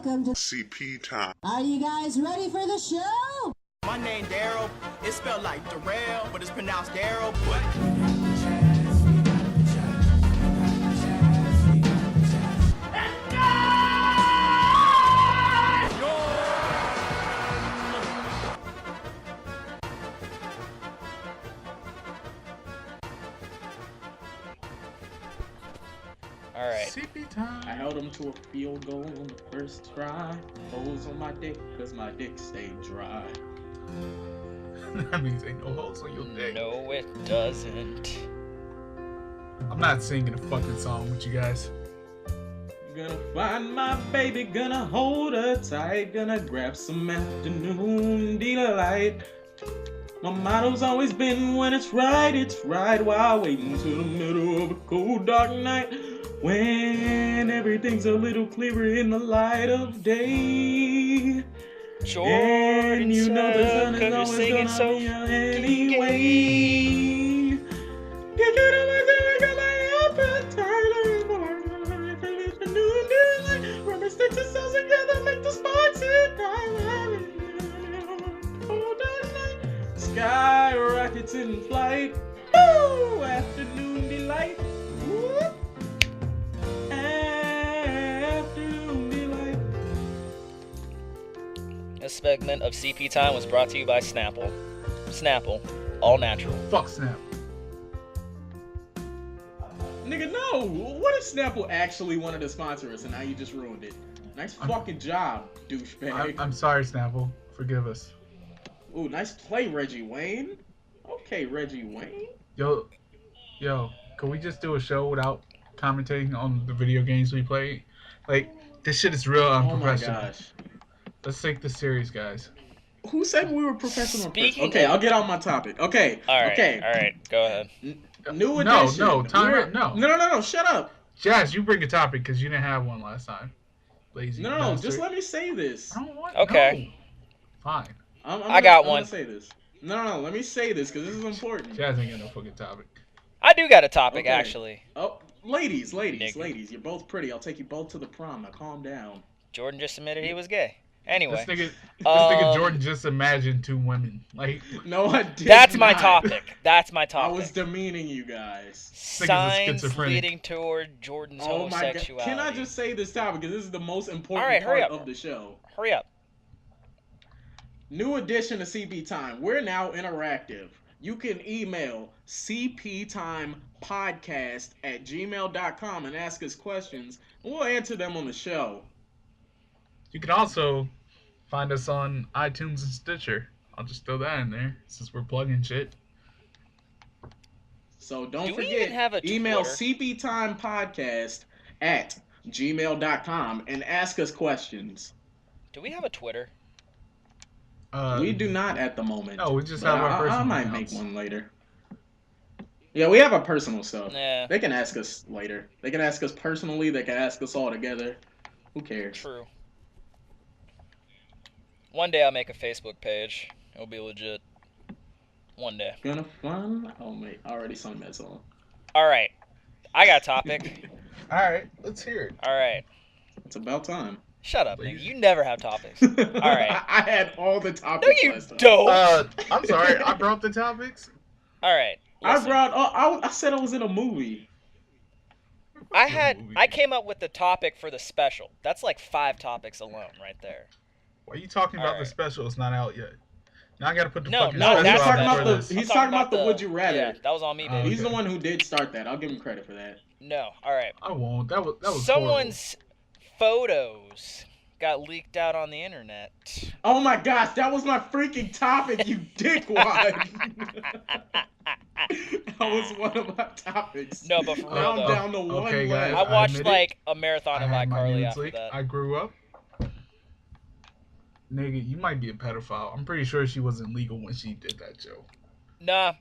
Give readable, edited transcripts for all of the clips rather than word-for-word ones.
welcome to CP Time. Are you guys ready for the show? My name Daryl. It's spelled like Darrell, but it's pronounced Daryl. What? All right. CP time. I held him to a field goal on the first try. Holes on my dick, cause my dick stayed dry. That means ain't no holes on your dick. No, it doesn't. I'm not singing a fucking song with you guys. Gonna find my baby, gonna hold her tight, gonna grab some afternoon delight. My motto's always been when it's right while waiting till the middle of a cold dark night. When everything's a little clearer in the light of day. Jordan, and you know the sun is you're always singing gonna so be out anyway. Get it on my got my appetite. Rub my sticks and cells together, make the sparks ignite. Cold dark night. Sky rockets in flight. Woo! Afternoon delight. Woo! Afternoon delight. This segment of CP Time was brought to you by Snapple. Snapple, all natural. Fuck Snap. Nigga, no! What if Snapple actually wanted to sponsor us and now you just ruined it? Nice fucking job, douchebag. I'm sorry, Snapple. Forgive us. Ooh, nice play, Reggie Wayne. Okay, Reggie Wayne. Yo, can we just do a show without commentating on the video games we play? Like, this shit is real unprofessional. Oh my gosh. Let's take this serious, guys. Who said we were professional? Speaking Okay, of- I'll get on my topic. Okay. All Okay. right, go ahead. New edition. No, time out, no. No, shut up. Jazz, you bring a topic because you didn't have one last time. Lazy No, bastard. just let me say this. I don't want. Okay. No. Fine. I got one. I'm gonna say this. No, let me say this because this is important. Jazz ain't got no fucking topic. I do got a topic, Okay. actually. Oh, ladies, Nigga. you're both pretty. I'll take you both to the prom. Now calm down. Jordan just admitted he was gay. Anyway, This nigga Jordan just imagined two women. Like, No, I did that's my not. topic. That's my I topic. was demeaning you guys. nigga's a Signs schizophrenic. leading toward Jordan's Oh my god. homosexuality. Can I just say this topic because this is the most important All right, hurry part up. of the show. Hurry up. New edition of CP Time. We're now interactive. You can email cptimepodcast@gmail.com and ask us questions, and we'll answer them on the show. you can also find us on iTunes and Stitcher. I'll just throw that in there since we're plugging shit. So don't Do we forget, even have a email Twitter? cptimepodcast@gmail.com and ask us questions. Do we have a Twitter? We do not at the moment. No, we just But have our personal I might accounts. make one later. Yeah, we have our personal stuff. Nah. They can ask us later. They can ask us personally. They can ask us all together. Who cares? True. One day I'll make a Facebook page. It'll be legit. One day. Gonna fun? Oh mate, I already sung that song. All right. I got a topic. All right, let's hear it. All right. It's about time. Shut up, Please. nigga. You never have topics. All right. I had all the No, topics you last time. don't. I'm sorry, I brought the topics. All right. I listen. brought. I said I was in a movie. I came up with the topic for the special. That's like 5 topics alone right there. Why are you talking about All right. the special? It's not out yet. Now I gotta put the No, fucking no, No, special he's that's out talking about for the. this. He's I'm talking about the Would You Rather. Yeah, that was on me, baby. He's the Okay. one who did start that. I'll give him credit for that. No. All right. I won't. That was Someone's photos got leaked out on the internet. Oh my gosh, that was my freaking topic, you dickwad. That was one of my topics. No, but for real Now I'm though. down to one Okay, guys. left. I watched admit it. like a marathon of I had my iCarly nudes after leaked. that. I grew up. Nigga, you might be a pedophile. I'm pretty sure she wasn't legal when she did that show. Nah.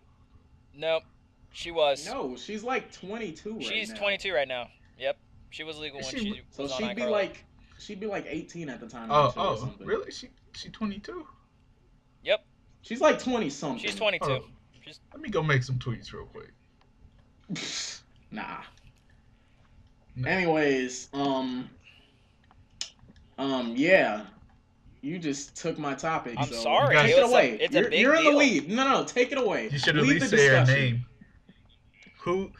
Nope. She was. No, she's like 22 right She's now. 22 right now. Yep. She was legal when Is she- she So was on she'd be iCarly. like 18 at the time of the show or Oh, something. really? She 22? Yep. She's like 20 something. She's 22. Oh. She's Let me go make some tweets real quick. Nah. No. Anyways, Yeah. You just took my topic. I'm so sorry. Take It it was away. it's a big You're in the deal. lead. No, take it away. You should at Lead least the say her discussion. name. Who?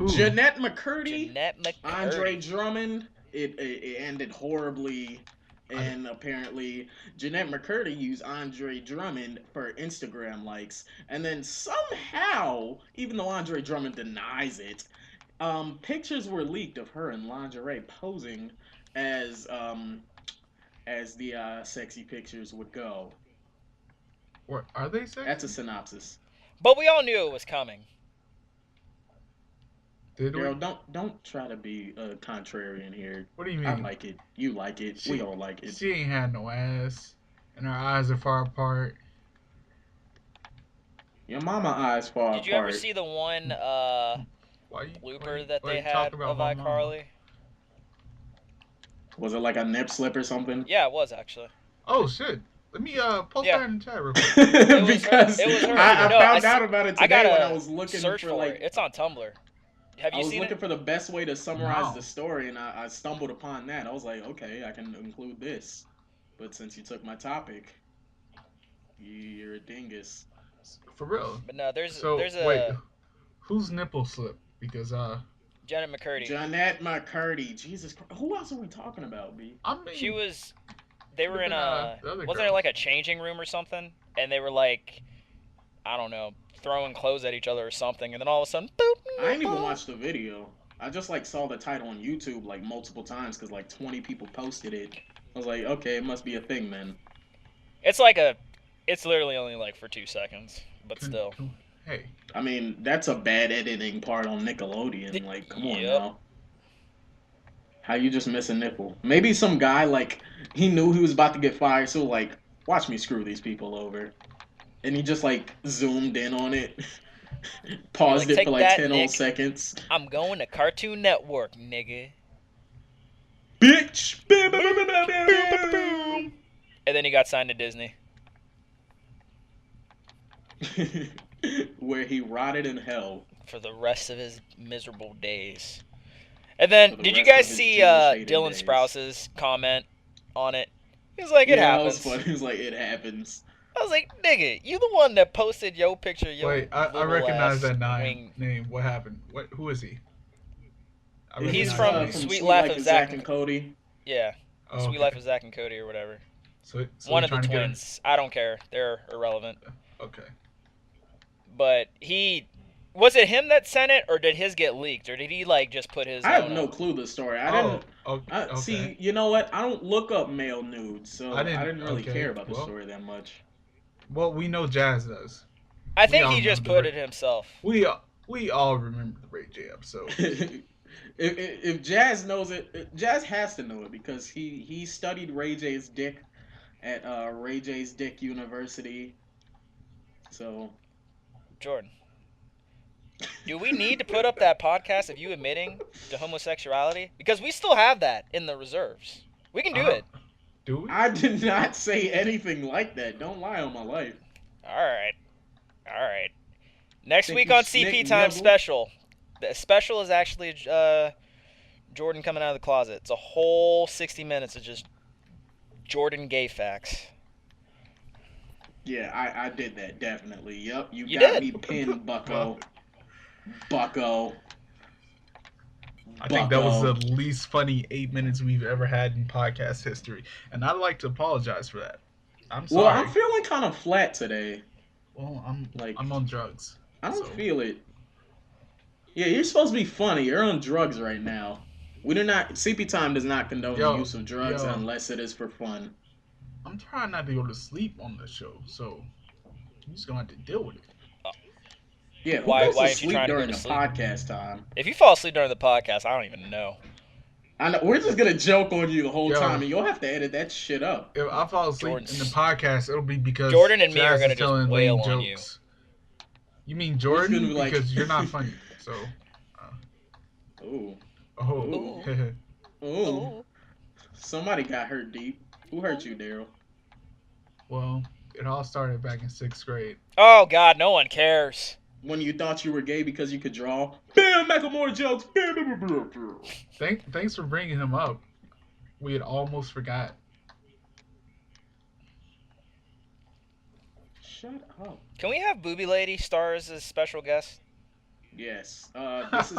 Jeanette McCurdy. Jeanette McCurdy. Andre Drummond. It ended horribly. And apparently, Jeanette McCurdy used Andre Drummond for Instagram likes. And then somehow, even though Andre Drummond denies it, pictures were leaked of her in lingerie posing as the sexy pictures would go. Or are they sexy? That's a synopsis. But we all knew it was coming. Did we? Girl, don't try to be contrarian here. What do you I mean? like it. You like it. We all like it. She ain't had no ass, and her eyes are far apart. Your mama eyes far Did you apart. ever see the one blooper that they had of iCarly? Was it like a nip slip or something? Yeah, it was actually. Oh shit! Let me post Yeah. that in the chat real quick. Because It was her. I No, found out about it I today gotta when I was looking search for like it. It's on Tumblr. Have I you was seen looking it? for the best way to summarize No. the story, and I stumbled upon that. I was like, okay, I can include this. But since you took my topic, you're a dingus. For real. But no, there's Wait, a who's nipple slip? Because Janet McCurdy. Jeanette McCurdy. Jesus Christ. Who else are we talking about, B? I mean, She was. They were in Could've a. been, the other Wasn't girl. there like a changing room or something? And they were like, I don't know, throwing clothes at each other or something. And then all of a sudden, boop. I didn't even watch the video. I just like saw the title on YouTube like multiple times because like 20 people posted it. I was like, okay, it must be a thing then. It's like a. It's literally only like for 2 seconds, but still. Hey, I mean, that's a bad editing part on Nickelodeon. Like, come on Yep. now. How you just miss a nipple? Maybe some guy like he knew he was about to get fired, so like, watch me screw these people over, and he just like zoomed in on it, paused Like, it for "Take like that, 10 Nick." whole seconds. I'm going to Cartoon Network, nigga. Bitch. And then he got signed to Disney. Where he rotted in hell. For the rest of his miserable days. And then, For the did you rest of guys his see Jewish-hated Dylan days. Sprouse's comment on it? He was like, it Yeah, happens. that was funny. He was like, it happens. I was like, nigga, you the one that posted your picture, your wait, I little recognize ass that wing. name. What happened? Who is he? I He's recognize from that name. Sweet Life of and Zach and Cody. Yeah, Oh, Sweet okay. Life of Zach and Cody or whatever. So One you're of the trying to get him- twins. I don't care. They're irrelevant. Okay. But was it him that sent it, or did his get leaked, or did he like just put his? I have own no up? clue the story. I Oh, didn't. okay. See, you know what? I don't look up male nudes, so I I didn't- didn't really okay, care about the well. story that much. Well, we know Jazz does. I think all he just remember put it. it himself. We all remember the Ray J episode. if Jazz knows it, Jazz has to know it because he studied Ray J's dick at Ray J's Dick University. So Jordan, do we need to put up that podcast of you admitting to homosexuality? Because we still have that in the reserves. We can do it. Do we? I did not say anything like that. Don't lie on my life. All right. Next Think week you on snick CP Time nibble? special. The special is actually Jordan coming out of the closet. It's a whole 60 minutes of just Jordan gay facts. Yeah, I did that definitely. Yep, you did. got me pinned, Bucko. Bucko. I think that was Bucko. the least funny 8 minutes we've ever had in podcast history, and I'd like to apologize for that. I'm sorry. Well, I'm feeling kind of flat today. Well, Like- I'm on drugs. I don't So- feel it. Yeah, you're supposed to be funny. You're on drugs right now. We do not. CP Time does not condone Yo, the use of drugs yo. unless it is for fun. I'm trying not to go to sleep on the show, so I'm just gonna have to deal with it. Yeah, who Why- goes why to aren't you sleep trying to go during to the sleep? podcast time? If you fall asleep during the podcast, I don't even know. I know we're just gonna joke on you the whole Yo. time, and you'll have to edit that shit up. If I fall asleep Jordan's- in the podcast, it'll be because Jordan and me are Jazz gonna is just telling wail lame on you. jokes. You mean Jordan? gonna be like- Because you're not funny. So, Ooh, oh, ooh. Somebody got hurt deep. Who hurt you, Daryl? well, it all started back in 6th grade. Oh God, no one cares. When you thought you were gay because you could draw? Bam, Macklemore jokes. Thanks for bringing him up. We had almost forgot Shut up. Can we have Booby Lady star as a special guest? Yes. This is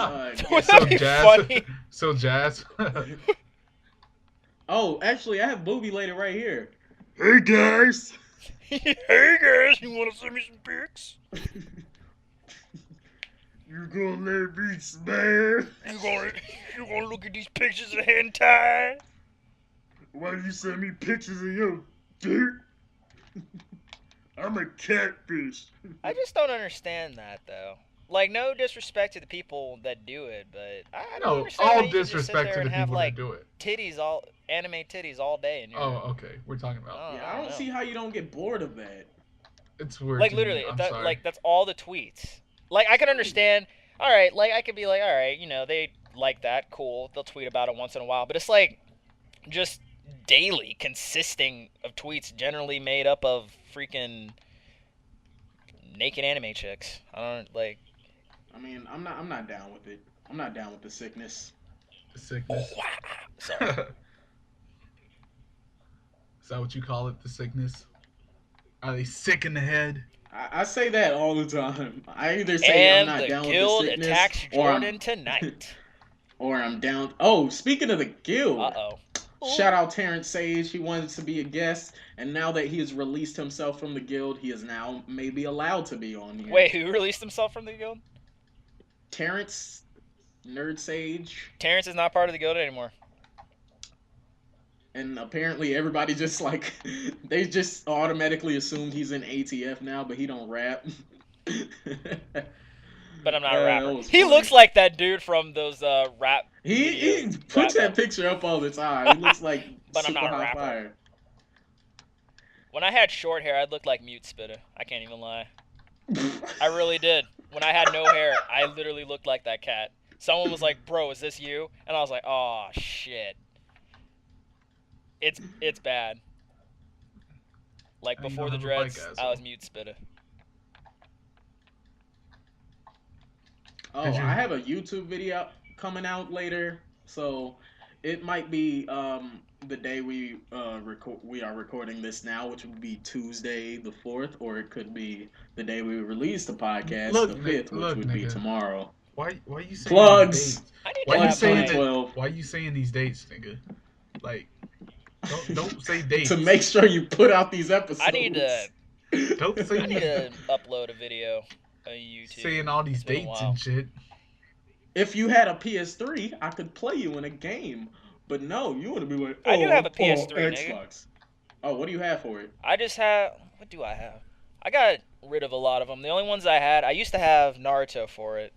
Would that be funny? So Jazz. Oh, actually, I have Booby Lady right here. Hey guys. Hey guys, you want to send me some pics? You gonna let me smash? You gonna look at these pictures of hentai? Why do you send me pictures of your dick? I'm a catfish. I just don't understand that though. Like, no disrespect to the people that do it, but I don't understand how all you can just sit disrespect there to the and have, people like, that do it. anime titties all day in your Oh, okay. We're talking about. Yeah, I don't see how you don't get bored of that. It's weird. Like, to literally, me. if I'm that, sorry. like, that's all the tweets. Like, I can understand, alright, like, I could be like, alright, you know, they like that, cool, they'll tweet about it once in a while, but it's like, just daily, consisting of tweets generally made up of freaking naked anime chicks. I don't, like... I mean, I'm not down with it. I'm not down with the sickness. The sickness. Sorry. Is that what you call it? The sickness? Are they sick in the head? I say that all the time. I either say I'm not down with the guild sickness, attacks or Jordan tonight. or I'm down. Oh, speaking of the guild, Uh-oh. shout out Terrence Sage. He wanted to be a guest, and now that he has released himself from the guild, he is now maybe allowed to be on here. Wait, who released himself from the guild? Terrence Nerd Sage. Terrence is not part of the guild anymore. And apparently everybody just like they just automatically assumed he's in ATF now, but he don't rap. But I'm not a rapper. funny. He looks like that dude from those rap. He videos. puts Rap- that picture up all the time. He looks like But I'm super not a hot rapper. fire. When I had short hair, I'd look like Mute Spitter. I can't even lie. I really did. When I had no hair, I literally looked like that cat. Someone was like, "Bro, is this you?" And I was like, "Oh shit." It's bad. Like I know before the how to bike, dreads, I asshole. was Mute Spitter. Oh, Did you- I have a YouTube video coming out later, so it might be the day we are recording this now, which would be Tuesday the 4th, or it could be the day we release the podcast, Look, the 5th, which would be nigga. tomorrow. Why you saying Plugs! these dates? I need Why to you have saying my- that? 2012. Why you saying these dates, nigga? Like, don't say dates. To make sure you put out these episodes. I need to. Don't I say need to upload a video on YouTube. saying all these It's been a dates while. and shit. If you had a PS3, I could play you in a game. But no, you want to be like, I do have a oh, PS3, nigga. Xbox. Oh, what do you have for it? I just have. What do I have? I got rid of a lot of them. The only ones I had, I used to have Naruto for it.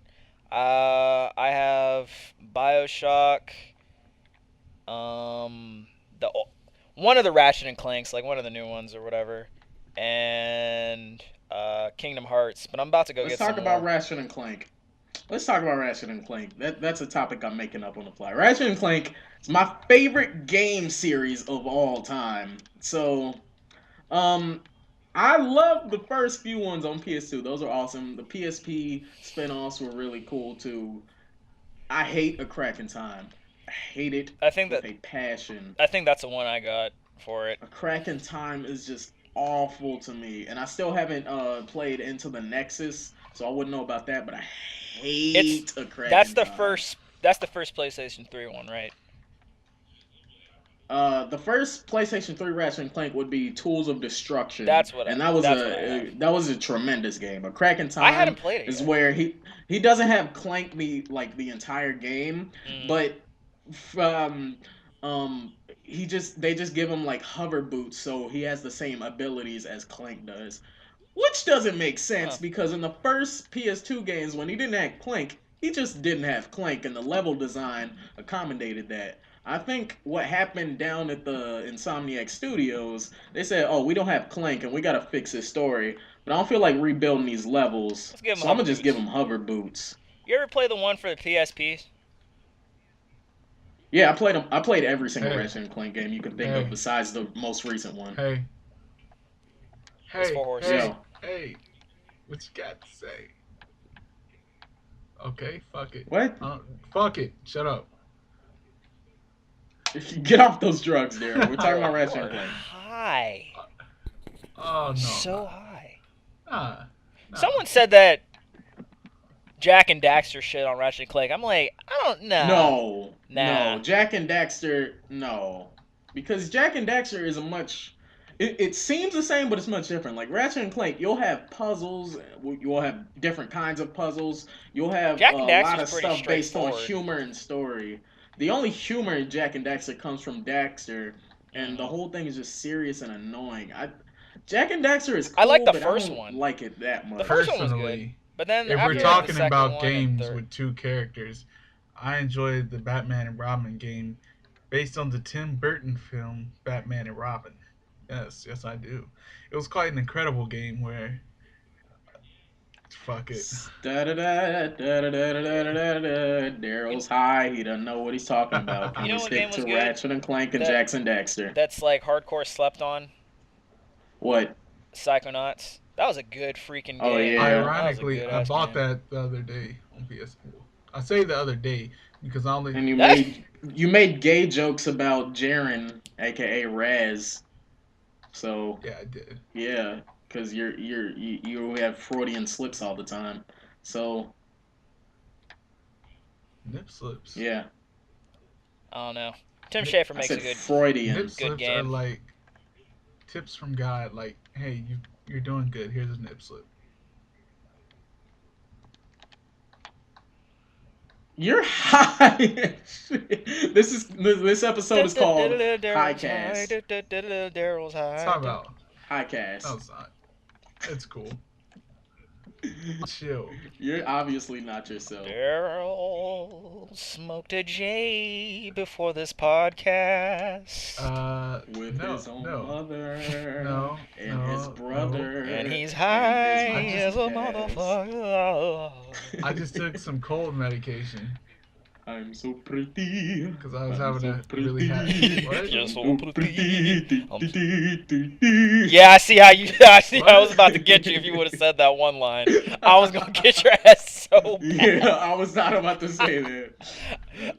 I have BioShock. One of the Ratchet and Clanks, like one of the new ones or whatever, and Kingdom Hearts. But I'm about to go Let's get talk some about more. Ratchet and Clank. Let's talk about Ratchet and Clank. That's a topic I'm making up on the fly. Ratchet and Clank is my favorite game series of all time. So, I love the first few ones on PS2. Those are awesome. The PSP spin-offs were really cool too. I hate A Crack in Time. I hate it I think with that a passion. I think that's the one I got for it. A Crack in Time is just awful to me, and I still haven't played Into the Nexus, so I wouldn't know about that. But I hate A Crack That's in the Time. first. That's the first PlayStation 3 one, right? The first PlayStation 3 Ratchet and Clank would be Tools of Destruction. That's what I- and that was that's what I have. that was a tremendous game. A Crack in Time I hadn't played it is yet. where he doesn't have Clank the entire game, Mm. but they just give him like hover boots, so he has the same abilities as Clank does, which doesn't make sense Huh. because in the first PS2 games when he didn't have Clank, he just didn't have Clank, and the level design accommodated that. I think what happened down at the Insomniac Studios, they said, "Oh, we don't have Clank, and we gotta fix his story." But I don't feel like rebuilding these levels, Let's give him so I'm hover gonna just boots. give him hover boots. You ever play the one for the PSP? Yeah, I played them. I played every single Hey. Ratchet and Clank game you can think Hey. of besides the most recent one. Hey. It's Hey, four horses. hey, Yo. hey. What you got to say? Okay, fuck it. What? Fuck it. Shut up. Get off those drugs, Daryl. We're talking about Ratchet and Clank. High. Oh no. So high. Nah. Someone said that Jack and Daxter shit on Ratchet and Clank. I'm like, I don't know. No. Jack and Daxter, no. Because Jack and Daxter is a much... It seems the same, but it's much different. Like Ratchet and Clank, you'll have puzzles. You'll have different kinds of puzzles. You'll have Jack a and lot Daxter's of pretty stuff based on straightforward. humor and story. The only humor in Jack and Daxter comes from Daxter, and the whole thing is just serious and annoying. Jack and Daxter is cool, I like the but first I don't one. like it that much. The first one was good. Personally, But then if after we're the talking second about one and games third- with two characters, I enjoyed the Batman and Robin game based on the Tim Burton film Batman and Robin. Yes, I do. It was quite an incredible game where... Fuck it. Daryl's high. He doesn't know what he's talking about. Can You know we what stick game to was good? Ratchet and Clank and That- Jackson Daxter? that's like hardcore slept on. What? Psychonauts. That was a good freaking game. Oh, yeah. Ironically, That was a I good-ass bought game. that the other day on PS4. I say the other day because I only... And That- you made gay jokes about Jaren, aka Raz. So Yeah, I did. yeah, because you have Freudian slips all the time. So Nip slips. yeah, I don't know. Tim Schafer I makes a said good. Freudian. Nip slips are game. like tips from God. Like, hey, you're doing good. Here's a nip slip. You're high. This episode is called Highcast. Daryl's high. Talk about. Highcast. No, it's not. It's cool. Chill. You're obviously not yourself. Daryl smoked a J before this podcast. With no, his own no, mother. no, And no, his brother. And he's and high his as a mom. motherfucker. I just took some cold medication I'm so pretty. because I was I'm having so a really pretty. hot. What? You're so I'm pretty. pretty. Yeah, I see how you. I see. I was about to get you if you would have said that one line. I was gonna get your ass so bad. Yeah, I was not about to say that.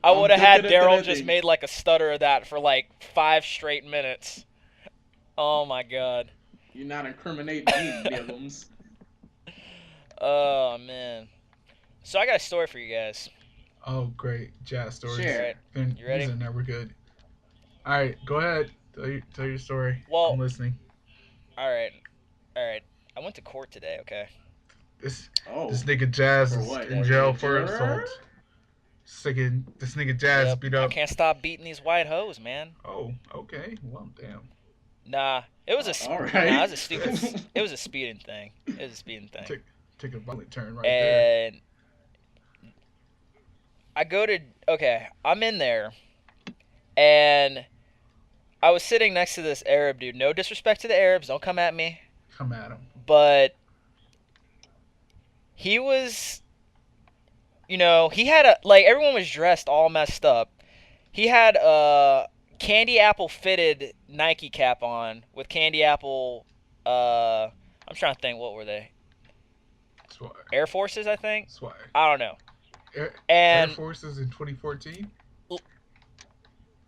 I would have had Daryl Da-da-da-da-da-ding. just made like a stutter of that for like 5 straight minutes. Oh my god. You're not incriminating me, Billums. Oh man. So I got a story for you guys. Oh, great. Jazz stories. Share. Then You ready? These are never good. All right, go ahead. Tell your story. Well- I'm listening. All right. I went to court today. Okay. This Oh. nigga Jazz For is what? in Was jail he a for juror? assault. This nigga Jazz Yep, beat I up. can't stop beating these white hoes, man. Oh, okay. Well, damn. Nah, it was a All right. nah, it was a stupid. It was a speeding thing. It was a speeding thing. Take a violent turn right there. And I'm in there, and I was sitting next to this Arab dude. No disrespect to the Arabs, don't come at me. Come at him. But he was, he had everyone was dressed all messed up. He had a candy apple fitted Nike cap on with candy apple, I'm trying to think, what were they? Swag. Air Forces, I think? Swag. I don't know. Air And Forces in 2014? L-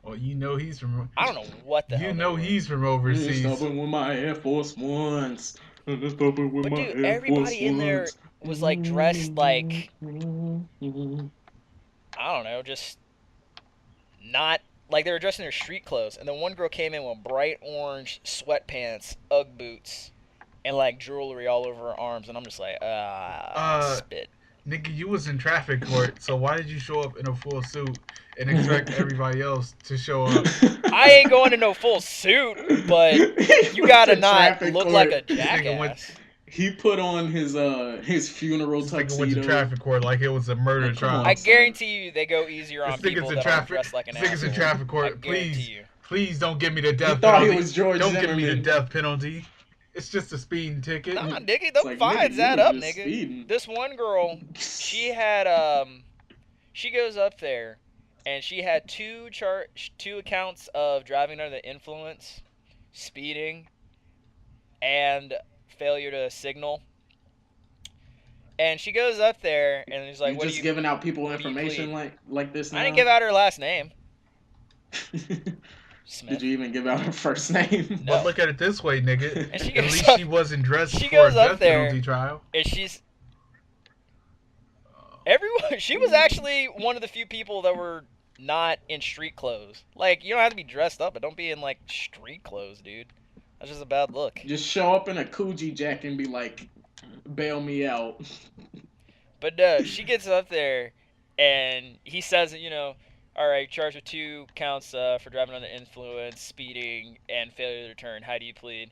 Well, you know he's from. I don't know what the hell You they know were. he's from I'm overseas. stopping with my Air Force Ones. I'm stopping with But my dude, Air everybody Force in there Ones. was like dressed like, I don't know, just not like they were dressed in their street clothes. And then one girl came in with bright orange sweatpants, Ugg boots, and like jewelry all over her arms. And I'm just like, spit. Nigga, you was in traffic court, so why did you show up in a full suit and expect everybody else to show up? I ain't going to no full suit, but you gotta not look like a Nigga went- jackass. He put on his funeral This nigga went to tuxedo. traffic court like it was a murder Like, come trial. on. I guarantee you they go easier on This people nigga's in that aren't traffic. dressed like an This nigga's in asshole. traffic I court. guarantee Please, you. please don't give me the death thought he penalty. was George Don't give me the Zimmerman. death penalty. It's just a speeding ticket. Nah, nigga, It's them like, fines nigga, you add were up, just nigga. speeding. This one girl, she had she goes up there, and she had two accounts of driving under the influence, speeding, and failure to signal. And she goes up there, and he's like, You're "What just do you?" giving out people what do you information plead? like this now? I didn't give out her last name. Smith. Did you even give out her first name? No. But look at it this way, nigga. And she At goes least up- she wasn't dressed she for a goes up death there. penalty trial. And everyone. She was actually one of the few people that were not in street clothes. Like, you don't have to be dressed up, but don't be in like street clothes, dude. That's just a bad look. Just show up in a Coogee jacket and be like, bail me out. But no, she gets up there, and he says, you know, all right, charged with 2 counts for driving under influence, speeding, and failure to return. How do you plead?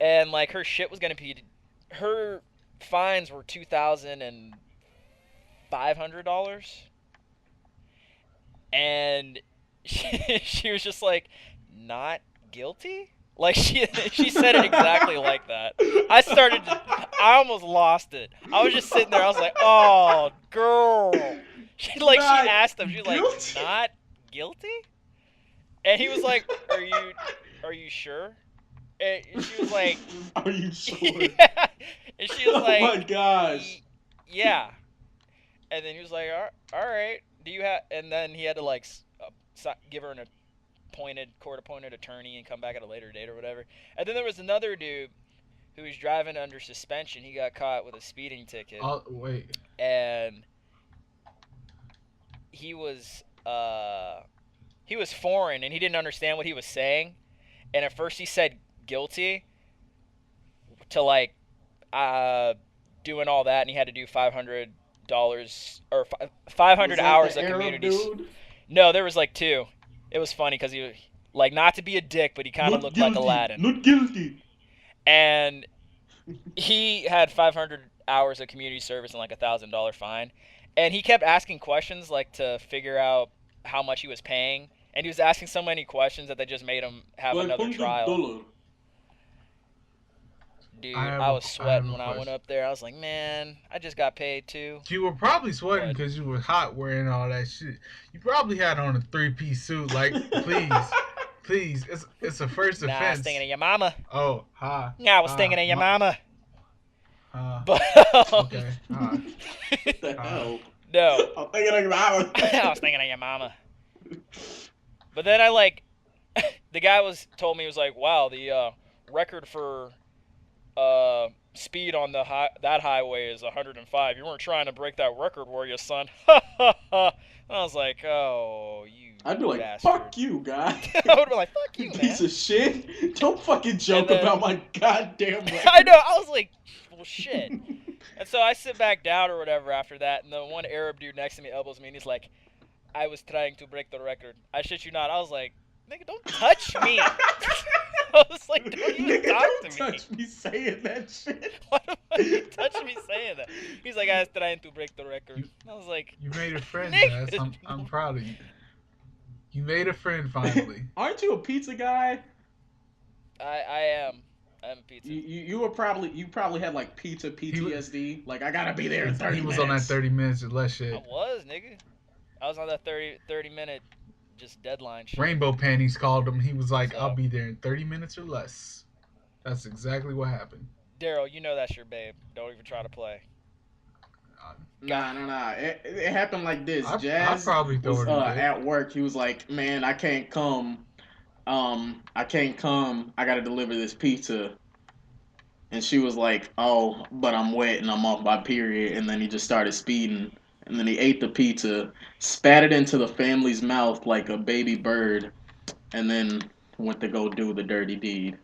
And like her shit was gonna be, her fines were $2,500, and she was just like, not guilty. Like she said it exactly like that. I almost lost it. I was just sitting there. I was like, oh, girl. She asked him. She was like, guilty? not guilty? And he was like, are you sure? And she was like, Are you sure? yeah. And she was Oh like, my gosh. yeah. And then he was like, all right. Do you have? And then he had to like give her an court-appointed attorney and come back at a later date or whatever. And then there was another dude who was driving under suspension. He got caught with a speeding ticket. Oh, wait. And he was foreign and he didn't understand what he was saying. And at first he said guilty to like doing all that, and he had to do $500 or 500 hours of community. Dude? No, there was like 2. It was funny because he, like, not to be a dick, but he kind of looked like Aladdin. Not guilty. And he had 500 hours of community service and like $1,000 fine. And he kept asking questions like to figure out how much he was paying. And he was asking so many questions that they just made him have another trial. Dude, I was sweating when I went up there. I was like, man, I just got paid too. You were probably sweating What? because you were hot wearing all that shit. You probably had on a 3-piece suit. Like, please, it's a first Nah, I was offense. thinking of your mama. Oh, hi. Nah, I was thinking of your mama. But Okay, hi. What the hell? no, I'm thinking of that I was thinking of your mama. But then the guy told me, he was like, wow, the record for speed on that highway is 105. You weren't trying to break that record, were you, son? And I was like, oh, you I'd be like, bastard. fuck you, guy. I would be like, fuck you, man. Piece of shit. Don't fucking joke And then- about my goddamn record. I know. I was like, well, shit. And so I sit back down or whatever after that, and the one Arab dude next to me elbows me, and he's like, I was trying to break the record. I shit you not. I was like, nigga, don't touch me. I was like, don't even Nigga, talk don't to me. touch me saying that shit. Why the fuck you touch me saying that? He's like, I was trying to break the record. And I was like, You made a friend, Nigga. Jazz. I'm proud of you. You made a friend finally. Aren't you a pizza guy? I am a pizza. You probably had like pizza PTSD. Like, I gotta be there in 30 He was minutes. on that 30 minutes or less shit. I was, nigga. I was on that 30-minute just deadline shit. Rainbow Panties called him. He was like, So- I'll be there in 30 minutes or less. That's exactly what happened. Daryl, you know that's your babe. Don't even try to play. Nah. It happened like this. I'd Jazz probably throw was it in there. at work. He was like, man, I can't come. I can't come. I gotta deliver this pizza. And she was like, oh, but I'm wet and I'm off my period. And then he just started speeding. And then he ate the pizza, spat it into the family's mouth like a baby bird, and then went to go do the dirty deed.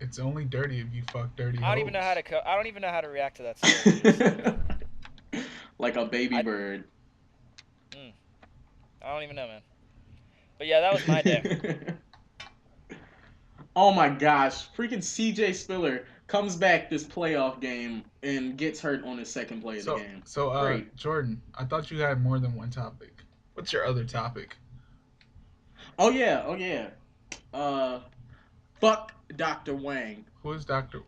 It's only dirty if you fuck dirty I don't even know how to. I don't even know how to react to that story. Like a baby I- bird. I don't even know, man. But yeah, that was my day. Oh my gosh. Freaking CJ Spiller comes back this playoff game and gets hurt on his second play of the game. Great. Jordan, I thought you had more than one topic. What's your other topic? Oh yeah. Fuck Dr. Wang. Who's Dr.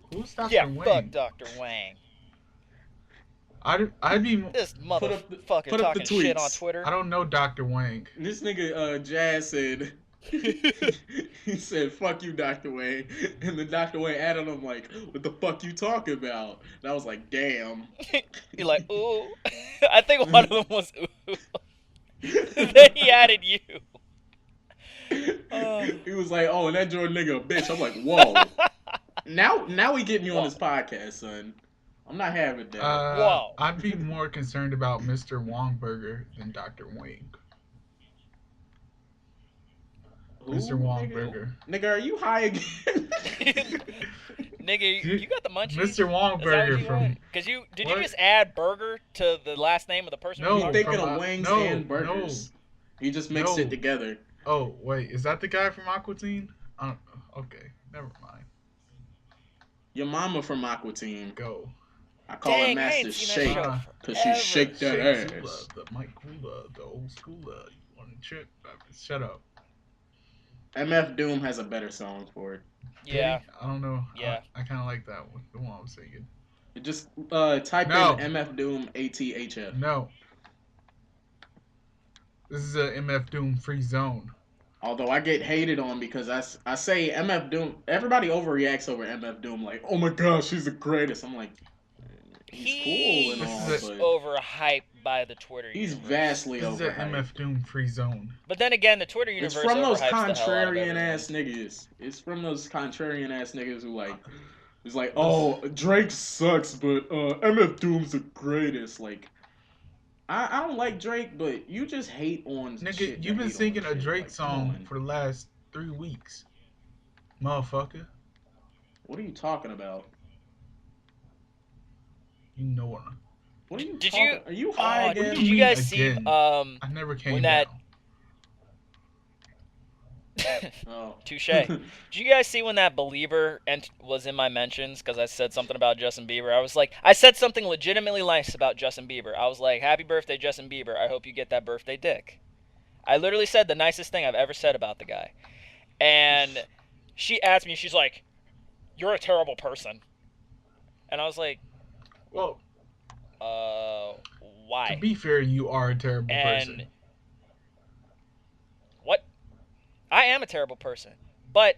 Yeah, Wang? fuck Dr. Wang. I'd be. This Put up the motherfucker talking shit tweets. on Twitter. I don't know Dr. Wang. This nigga Jazz said he said, fuck you, Dr. Wayne. And then Dr. Wayne added him like, what the fuck you talking about? And I was like, damn. You're like, ooh. I think one of them was ooh. Then he added you. He was like, "Oh, and that Jordan nigga a bitch." I'm like, "Whoa." Now we getting you on this podcast, son. I'm not having that. Whoa. I'd be more concerned about Mr. Wongburger than Dr. Wing. Mr. Wongburger. Nigga, are you high again? Nigga, you got the munchies? Mr. Wongburger from... Because did you just add burger to the last name of the person? No, He's thinking of wings and burgers. He just mixed it together. Oh, wait. Is that the guy from Aqua Teen? Okay. Never mind. Your mama from Aqua Teen. Go. I call her Master Shake because she shake that ass. The Mike Cooler, the old schooler. You want to trip? Shut up. MF Doom has a better song for it. Yeah. I don't know. Yeah. I kind of like that one. The one I was singing. Just type in MF Doom ATHF. No. This is a MF Doom free zone. Although I get hated on because I say MF Doom, everybody overreacts over MF Doom like, oh my gosh, he's the greatest. I'm like, he's cool and all, but overhyped by the Twitter universe. He's vastly overhyped. This is an MF Doom free zone. But then again, the Twitter universe it's from those contrarian ass niggas. It's from those contrarian ass niggas who like, it's like, oh, Drake sucks, but MF Doom's the greatest. Like, I don't like Drake, but you just hate on nigga. Shit You've been singing a Drake like, song for the last 3 weeks, motherfucker. What are you talking about? You know what? What are you did talking? Are you high again? Did you guys see? I never came down. Oh. Touche. Did you guys see when that Belieber was in my mentions because I said something about Justin Bieber? I said something legitimately nice about Justin Bieber. I was like, happy birthday, Justin Bieber. I hope you get that birthday dick. I literally said the nicest thing I've ever said about the guy. And she asked me, she's like, you're a terrible person. And I was like, well, why? To be fair, you are a terrible person. What? I am a terrible person, but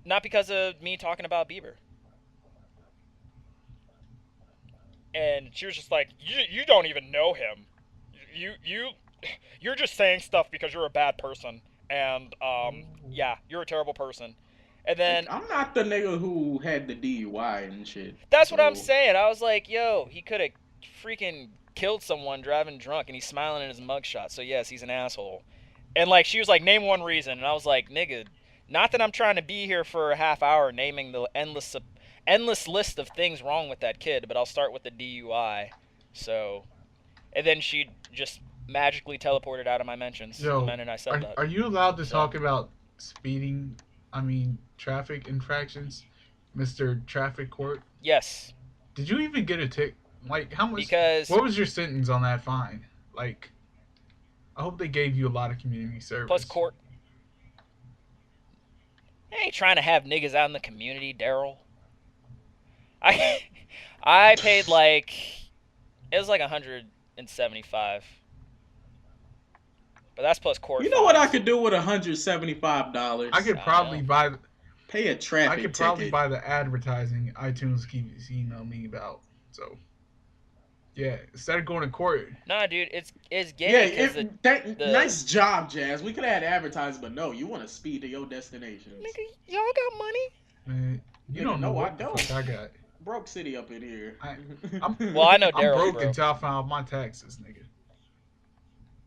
not because of me talking about Bieber. And she was just like, "You don't even know him. You're just saying stuff because you're a bad person, and yeah, you're a terrible person." And then I'm not the nigga who had the DUI and shit. That's what I'm saying. I was like, "Yo, he could have freaking killed someone driving drunk, and he's smiling in his mugshot. So yes, he's an asshole." And, like, she was like, name one reason. And I was like, nigga, not that I'm trying to be here for a half hour naming the endless list of things wrong with that kid, but I'll start with the DUI. So, and then she just magically teleported out of my mentions the minute I said that. Are you allowed to talk about traffic infractions, Mr. Traffic Court? Yes. Did you even get a ticket? Like, how much? Because... What was your sentence on that fine? Like... I hope they gave you a lot of community service. Plus court. I ain't trying to have niggas out in the community, Daryl. I paid it was like $175. But that's plus court. You know what I could do with $175? I could probably pay a traffic ticket. I could probably buy the advertising iTunes keeps emailing me about. So. Yeah, instead of going to court. Nah, dude, it's gay. Yeah, nice job, Jazz. We could have had advertising, but no, you want to speed to your destination. Nigga, y'all got money? Man, you don't know what the fuck I got. Broke city up in here. Well, I know Daryl. I'm broke until I file my taxes, nigga.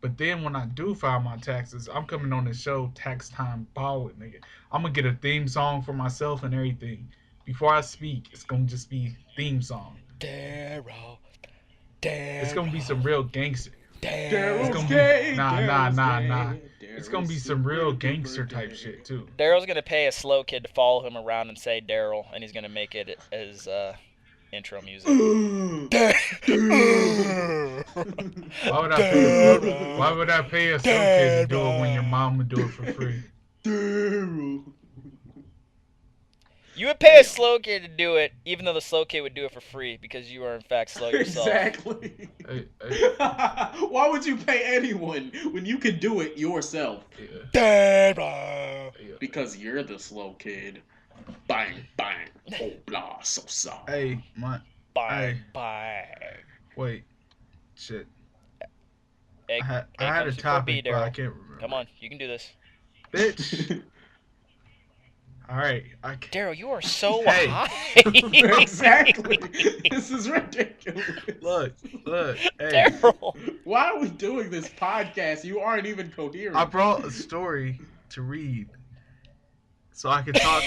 But then when I do file my taxes, I'm coming on the show Tax Time Ball with nigga. I'm gonna get a theme song for myself and everything. Before I speak, it's gonna just be theme song. Daryl. It's gonna be some real gangster. Daryl's gay. Nah. It's gonna be some real gangster type shit too. Daryl's gonna pay a slow kid to follow him around and say Daryl, and he's gonna make it as intro music. Why would I pay a slow kid to do it when your mom would do it for free? Daryl. You would pay a slow kid to do it, even though the slow kid would do it for free, because you are in fact slow yourself. Exactly. Why would you pay anyone when you can do it yourself? Yeah. Because you're the slow kid. Bang, bang. Oh, blah, so sorry. Bang. Wait. Shit. A, I A had a comes before B, topic, but I Daryl. can't remember. Come on, you can do this. Bitch. All right. Daryl, you are so Hey. high. Exactly. This is ridiculous. Look. Hey. Daryl. Why are we doing this podcast? You aren't even coherent. I brought a story to read, so I could talk.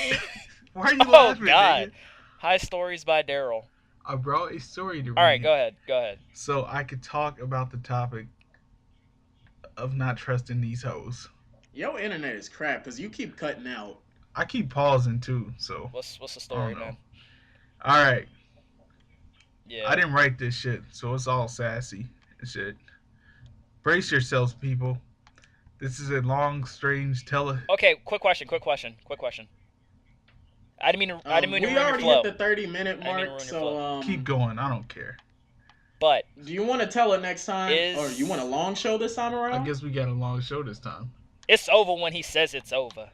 Why are you Oh, laughing, God. nigga? High stories by Daryl. I brought a story to read. All right, go ahead. Go ahead. So I could talk about the topic of not trusting these hoes. Your internet is crap because you keep cutting out. I keep pausing too, so. What's the story, I don't know. man? All right. Yeah. I didn't write this shit, so it's all sassy and shit. Brace yourselves, people. This is a long, strange Okay, quick question. I didn't mean to We ruin your already flow. hit the 30-minute I didn't mean to mark, ruin your so Keep going. I don't care. But do you want to tell it next time, Is- or you want a long show this time I around? guess we got a long show this time. it's over when he says it's over.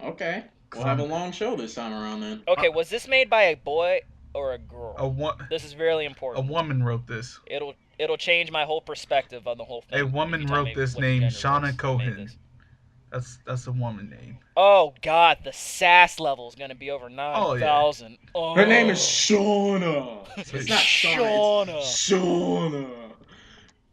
Okay, we'll have a long show this time around then. Okay, was this made by a boy or a girl? This is really A important. woman wrote this. It'll change my whole perspective on the whole thing. A woman if you tell wrote me this what named gender Shauna was that made Cohen. this. That's a woman name. Oh God, the sass level is gonna be over 9,000. Oh, Her name is Shauna. It's not Shauna. Shauna. It's Shauna.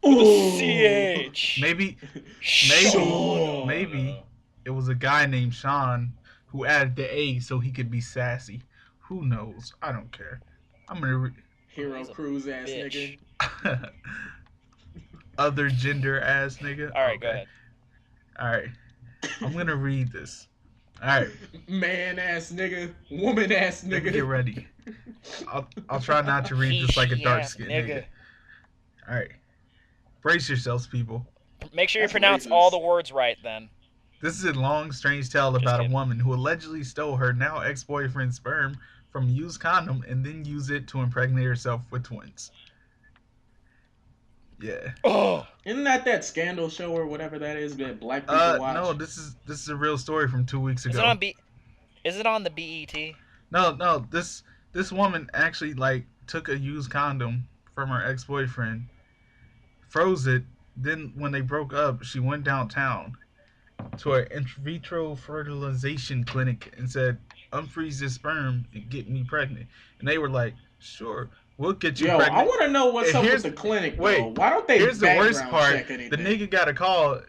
With Ooh. a CH. Maybe Shauna. it was a guy named Sean who added the A so he could be sassy. Who knows? I don't care. I'm gonna Hero He's a Cruise ass bitch. nigga. other gender ass nigga. All right, go Okay. ahead. All right. I'm gonna read this. All right. Man ass nigga. Woman ass Nigga, nigga. get ready. I'll try not to read this like a dark Yeah, skin nigga. nigga. All right. Brace yourselves, people. Make sure you That's pronounce racist. all the words right then. This is a long, strange tale about a kidding. woman who allegedly stole her now ex-boyfriend's sperm from a used condom and then used it to impregnate herself with twins. Yeah. Oh, Isn't that Scandal show or whatever that is that black people watch? No, this is a real story from 2 weeks is ago. it on Is it on the BET? No, this woman actually like took a used condom from her ex-boyfriend, froze it, then when they broke up, she went downtown to an in vitro fertilization clinic and said, "Unfreeze this sperm and get me pregnant." And they were like, "Sure, we'll get you Yo, pregnant." I want to know what's And up with here's- the clinic, wait, bro. Why don't they Here's the worst background part. check anything? The nigga got a call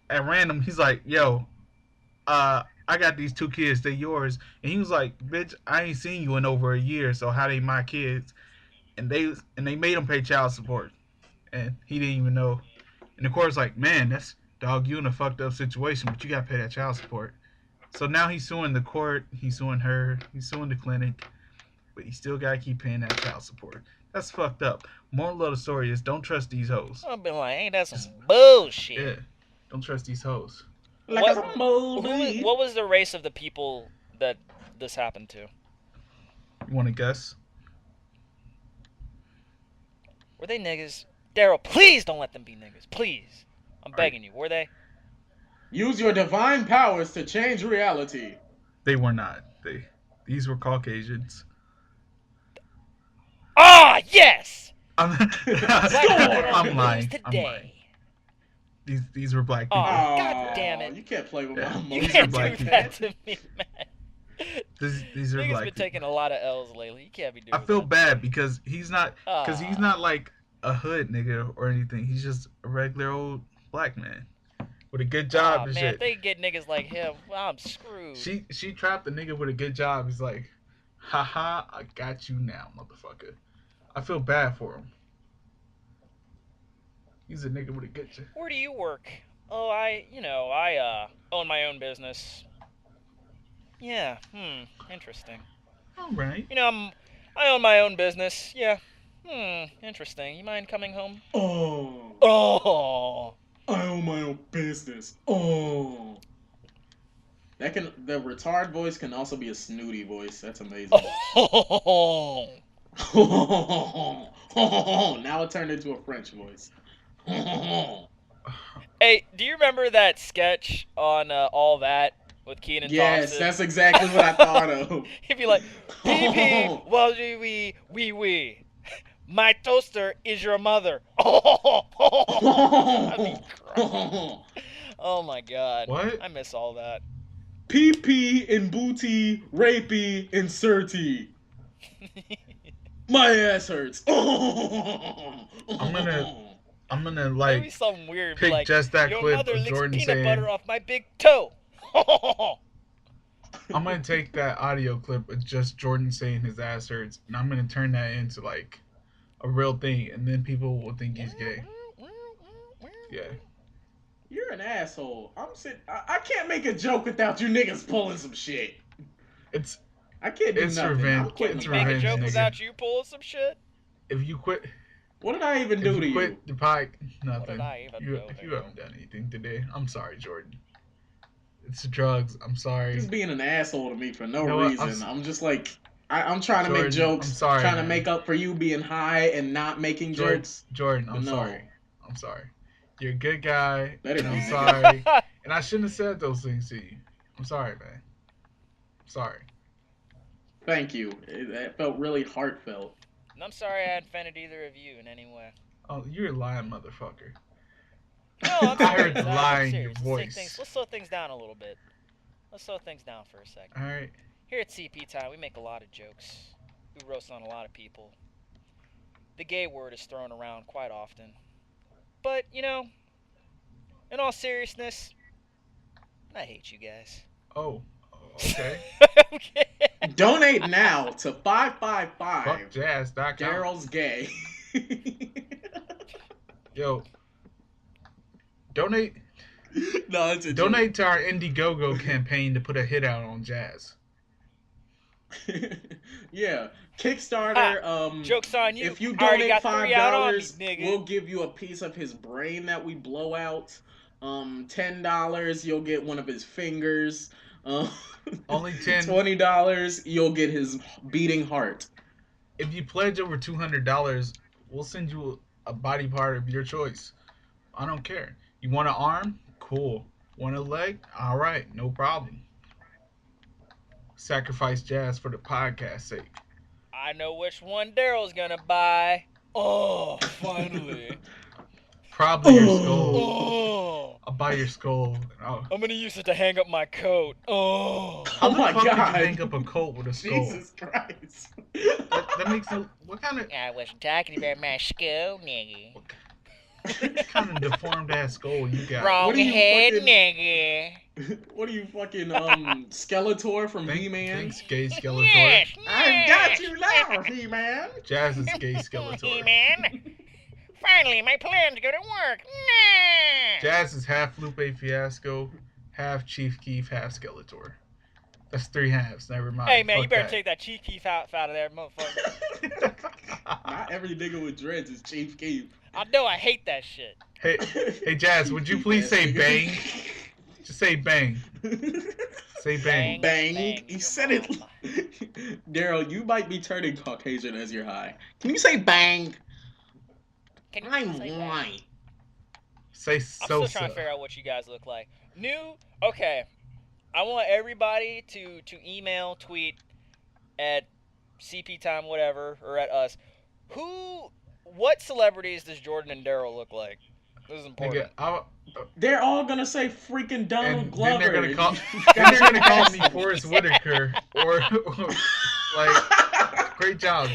at random. He's like, "Yo, I got these 2 kids. They yours." And he was like, "Bitch, I ain't seen you in over a year. So how they my kids?" And they made him pay child support, and he didn't even know. And the court's like, "Man, that's dog. You in a fucked up situation, but you gotta pay that child support." So now he's suing the court. He's suing her. He's suing the clinic, but he still gotta keep paying that child support. That's fucked up. Moral of the story is don't trust these hoes. I've been like, ain't that some bullshit? Yeah, don't trust these hoes. Like What- a bumblebee. What was the race of the people that this happened to? You want to guess? Were they niggas? Daryl, please don't let them be niggas. Please. I'm Right. begging you. Were they? Use your divine powers to change reality. They were not. These were Caucasians. Ah, yes! I'm, I'm lying. I'm Today. lying. These were black people. Aw. Oh, God damn it. You can't play with Yeah. my You These emotions. are can't black do people. that to me, man. These are Niggas black been people. taking a lot of L's lately. You can't be doing I feel that. bad because he's not Aw. like a hood nigga or anything. He's just a regular old black man with a good job Aw, and man, shit. if they get niggas like him, I'm screwed. She trapped the nigga with a good job. He's like, haha, I got you now, motherfucker. I feel bad for him. He's a nigga with a good job. Where do you work? Oh, I own my own business. Yeah, interesting. All right. I own my own business. Yeah, interesting. You mind coming home? Oh, Oh, I own my own business. Oh. The retard voice can also be a snooty voice. That's amazing. oh. Now it turned into a French voice. Hey, do you remember that sketch on All That with Kenan Yes, Thompson? that's exactly what I thought of. He'd be like, pee pee, well, wee. My toaster is your mother. I'd be crying. Oh my god. What? I miss all that. PP and booty, rapey, inserty. My ass hurts. I'm gonna That'd be like something weird. pick Like, just that your clip mother of licks Jordan peanut saying. butter off my big toe. I'm gonna take that audio clip of just Jordan saying his ass hurts, and I'm gonna turn that into like a real thing, and then people will think he's gay. Yeah. You're an asshole. I can't make a joke without you niggas pulling some shit. I can't do It's nothing. revenge. I'm quitting It's the Make a revenge, joke nigga. without you pulling some shit? If you quit, What did I even if do you to quit you? the pod, did nothing. I even You do to you? haven't done anything today. I'm sorry, Jordan. It's drugs. I'm sorry. Just being an asshole to me for no You know what? reason. I'm just like, I'm trying to make Jordan, jokes. I'm sorry, trying to man. make up for you being high and not making jokes. Jordan, I'm No. sorry. I'm sorry. You're a good guy, Let it and be, I'm nigga. sorry. And I shouldn't have said those things to you. I'm sorry, man. I'm sorry. Thank you. That felt really heartfelt. And I'm sorry I offended either of you in any way. Oh, you're a lying motherfucker. No, I'm I serious. heard the I'm lie in serious. your Let's voice. slow things down a little bit. Let's slow things down for a second. All right. Here at CP Time, we make a lot of jokes. We roast on a lot of people. The gay word is thrown around quite often. But, you know, in all seriousness, I hate you guys. Oh, okay. Okay. Donate now to 555. Fuckjazz.com. Daryl's gay. Yo, donate No, it's a donate to our Indiegogo campaign to put a hit out on Jazz. joke. Yeah, Kickstarter. Joke's on you. If you I already donate got 3 out on me, $5, nigga. we'll give you a piece of his brain that we blow out. $10, you'll get one of his fingers. Only 10. $20, you'll get his beating heart. If you pledge over $200, we'll send you a body part of your choice. I don't care. You want an arm? Cool. Want a leg? All right, no problem. Sacrifice Jazz for the podcast sake. I know which one Daryl's gonna buy. Oh, finally. Probably your skull. Oh, I'll buy your skull. I'm gonna use it to hang up my coat. Oh. Oh my How the fuck God. Could you hang up a coat with a skull? Jesus Christ. That makes no. What kind of I wasn't talking about my skull, nigga. what kind of deformed ass skull you got? Wrong What are you head, fucking- nigga. What are you fucking Skeletor from He-Man? Thanks, gay Skeletor. Yes, I got you now, He-Man. Jazz is gay Skeletor. He-Man. Finally, my plan's gonna work. Nah. Jazz is half Lupe Fiasco, half Chief Keef, half Skeletor. That's 3 halves. Never mind. Hey, man, you Fuck better that. take that Chief Keef out of there, motherfucker. Not every nigga with dreads is Chief Keef. I know, I hate that shit. Hey, Jazz, would you please say bang? Just say bang. Say bang. Bang. Bang He your said it. mama. Daryl, you might be turning Caucasian as you're high. Can you say bang? Can you I'm say that? white. Say I'm still trying Sosa. to figure out what you guys look like. Okay. I want everybody to email, tweet at CP Time, whatever, or at us. What celebrities does Jordan and Daryl look like? This is important. Nigga, They're all gonna say freaking Donald and Glover. then they're gonna call. Then they're gonna call me Forrest Whitaker or like. Great job.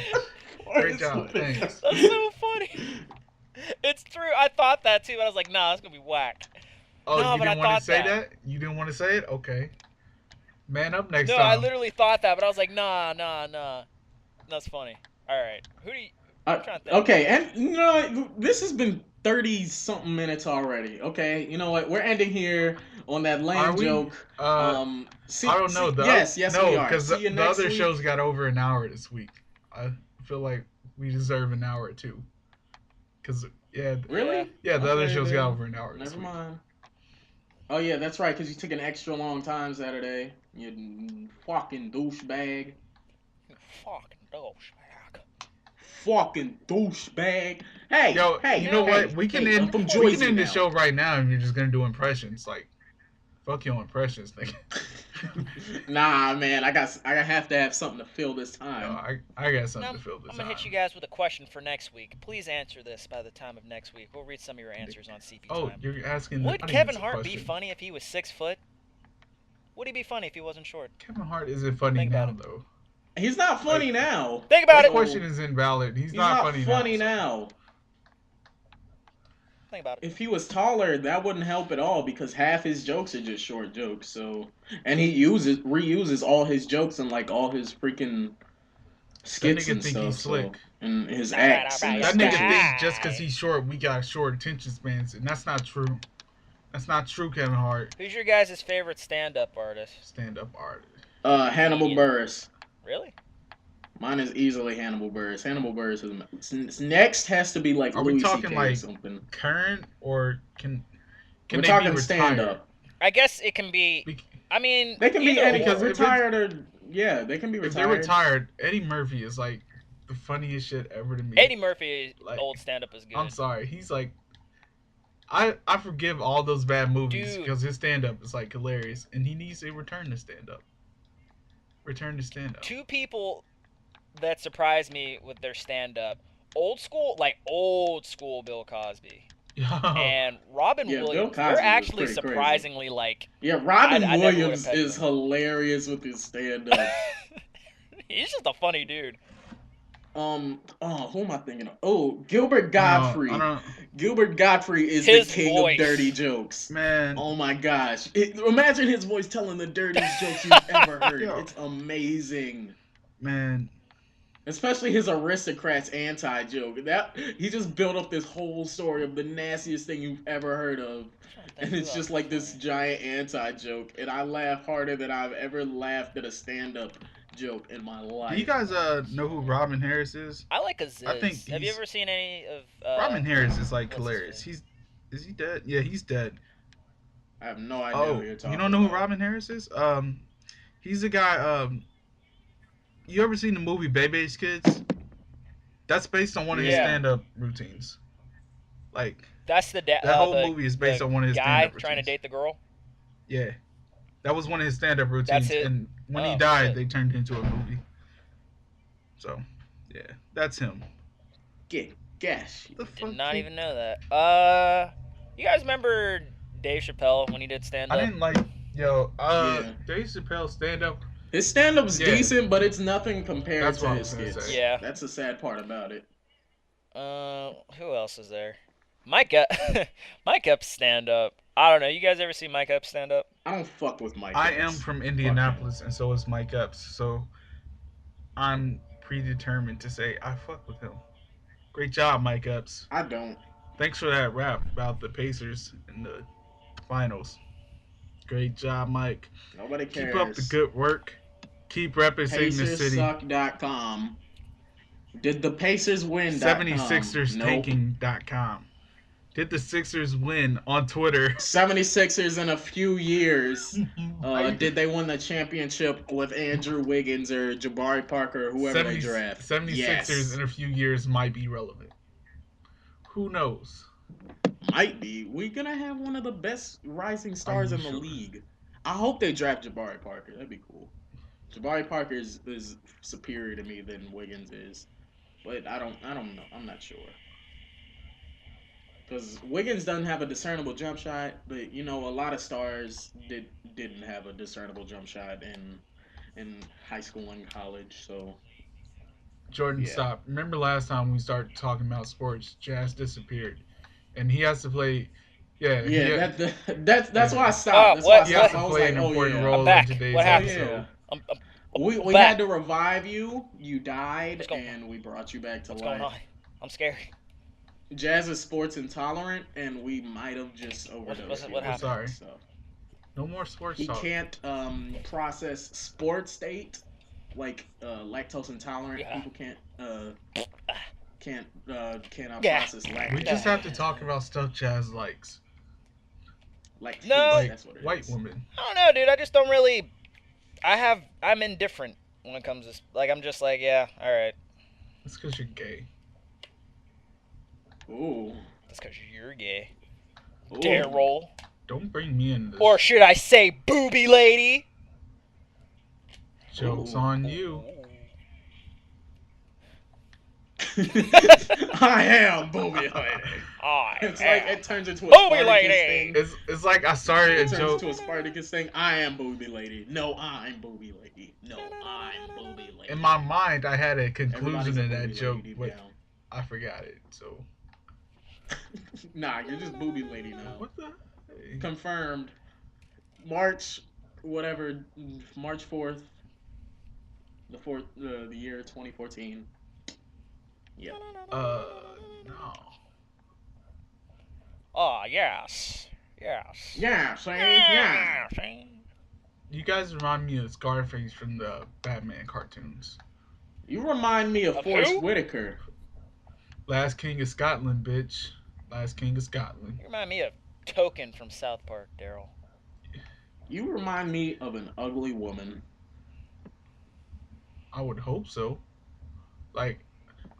Great job. Thanks. That's so funny. It's true. I thought that too, but I was like, nah, that's gonna be whack. Oh, No, you but I didn't want thought to say that. that? You didn't want to say it? Okay. Man up next No, time. I literally thought that, but I was like, nah. That's funny. All right. Who do you? I'm trying to think. Okay, and you know this has been 30-something minutes already. Okay, you know what? We're ending here on that Are lame we? joke. I don't know. Yes, no, we are. because See you the next other week. shows got over an hour this week. I feel like we deserve an hour or two. Because, yeah. Really? Yeah, the other Okay, shows then. got over an hour this Never week. mind. Oh yeah, that's right. Because you took an extra long time Saturday. You fucking douchebag. Fucking douchebag. Fucking douchebag. Hey, Yo, hey, you know hey, what? We can hey, I'm end, from we Jersey can end the now. show right now and you're just going to do impressions. Like, Fuck your impressions, nigga. Nah, man, I have to have something to fill this No, time. I got something Now, to fill this I'm gonna hit time. you guys with a question for next week. Please answer this by the time of next week. We'll read some of your answers on CP Oh, time. you're asking the Would audience Kevin a Hart be question. funny if he was 6 foot? Would he be funny if he wasn't short? Kevin Hart isn't funny Think now, about it. though. He's not funny now. Think about That it. question is invalid. He's not funny, now. Think about it. If he was taller, that wouldn't help at all because half his jokes are just short jokes. So, and he reuses all his jokes and like all his freaking skits nigga and think stuff. he's slick. So, and his Alright, acts. alright, and That his nigga sketches. think just because he's short, we got short attention spans, and that's not true. That's not true, Kevin Hart. Who's your guys' favorite stand-up artist? Stand-up artist. Hannibal Comedian. Buress. Really? Mine is easily Hannibal Buress. Hannibal Buress is next has to be like Are we Louis talking C.K. like or something. current or can We're they talking be stand retired? up. I guess it can be. Be- I mean, They can be either any or. because if retired or yeah, they can be If they're retired. retired, Eddie Murphy is like the funniest shit ever to me. Eddie Murphy Like, old stand-up is good. I'm sorry, he's like, I forgive all those bad movies Dude. because his stand-up is like hilarious, and he needs to return to stand-up. Return to stand-up. Two people that surprise me with their stand-up: old school Bill Cosby and Robin Yeah, Bill Williams. Cosby They're was actually pretty crazy. surprisingly like. Yeah, Robin I never would've Williams pegged is him. hilarious with his stand up. He's just a funny dude. Who am I thinking of? Oh, Gilbert Godfrey. No, I don't, Gilbert Godfrey is His the king voice. of dirty jokes. man. Oh my gosh. Imagine his voice telling the dirtiest jokes you've ever heard. Yo. It's amazing. Man, Especially his aristocrats anti joke. That he just built up this whole story of the nastiest thing you've ever heard of. And it's just like this giant anti joke. And I laugh harder than I've ever laughed at a stand up joke in my life. do you guys know who Robin Harris is? I like Aziz. I think Have you he's- ever seen any of? Robin Harris is like what's his hilarious. name? Is he dead? Yeah, he's dead. I have no idea Oh, who you're talking you don't know who about. Robin Harris is? He's the guy. You ever seen the movie Bebe's Kids? That's based on one of his Yeah. stand-up routines. Like That's the that whole movie is based the on one of his guy stand-up routines. trying to date the girl. Yeah, that was one of his stand-up routines, it? and when Oh, he died, shit. they turned it into a movie. So, yeah, that's him. Gosh. The fuck, Did not dude? even know that. You guys remember Dave Chappelle when he did stand I up? didn't like. Yo, Yeah. Dave Chappelle stand-up. His stand up's Yeah. decent, but it's nothing compared That's to what I his was gonna skits. say. Yeah. That's the sad part about it. Who else is there? Mike Epps. Mike Epps stand up. I don't know. You guys ever see Mike Epps stand up? I don't fuck with Mike. I Epps. am from Indianapolis, and so is Mike Epps. So, I'm predetermined to say I fuck with him. Great job, Mike Epps. I don't. Thanks for that rap about the Pacers in the finals. Great job, Mike. Nobody cares. Keep up the good work. Keep representing the city. PacersSuck.com. Did the Pacers win? 76erstaking.com. Did the Sixers win on Twitter? 76ers in a few years. Did they win the championship with Andrew Wiggins or Jabari Parker or whoever they draft? 76ers Yes. in a few years might be relevant. Who knows? Might be. We're gonna have one of the best rising stars Are in you the sure? league. I hope they draft Jabari Parker. That'd be cool. Jabari Parker is superior to me than Wiggins is, but I don't know. I'm not sure. Because Wiggins doesn't have a discernible jump shot, but a lot of stars didn't have a discernible jump shot in high school and college. So Jordan, Yeah. stop. Remember last time we started talking about sports, Jazz disappeared. And he has to play. Yeah, that's why I stopped. Oh, That's why I what? he has stopped. to I was play like, an oh important yeah. role I'm back. in today's What happened? episode. Yeah. I'm We back. had to revive you. You died, What's going and we brought you back to What's life. going on? I'm scared. Jazz is sports intolerant, and we might have just overdosed. what you. happened? Sorry. So No more sports he talk. can't process sport state like lactose intolerant Yeah. people cannot Yeah. process lactose. We just have to talk about stuff Jazz likes. Like No. Like that's what it white is. women. I don't know, dude. I just don't really. I'm indifferent when it comes to I'm just like, yeah, all right. It's because you're gay. Ooh. That's because you're gay. Ooh. Dare roll. Don't bring me in this. Or should I say booby lady? Joke's Ooh. on you. I am booby lady. It's like it turns into a Booby Spartacus lady. thing. It's like I started a It turns joke. to a Spartacus thing. I am booby lady. No, I'm booby lady. No, I'm booby lady. In my mind, I had a Everybody's conclusion a to that booby joke, lady but now. I forgot it. So Nah, you're just booby lady now. what the? Hey. Confirmed. March 4th. The year 2014. Yep. No. Oh, yes. Yes. Yeah, see? Yeah. See? You guys remind me of Scarface from the Batman cartoons. You remind me of Of Forrest who? Whitaker. Last King of Scotland, bitch. Last King of Scotland. You remind me of Token from South Park, Daryl. You remind me of an ugly woman. I would hope so. Like,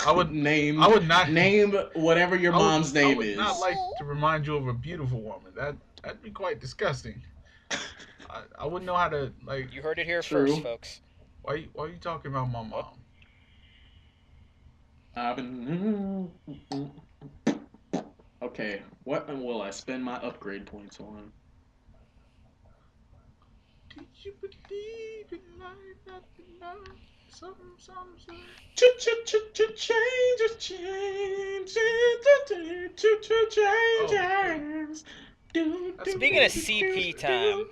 I would name. I would not name whatever your mom's name I would is. not like to remind you of a beautiful woman. That'd be quite disgusting. I wouldn't know how to like. You heard it here True. first, folks. Why are you talking about my mom? I've been. Okay, what will I spend my upgrade points on? Did you believe in life after love? Some. Changes. Speaking of CP time,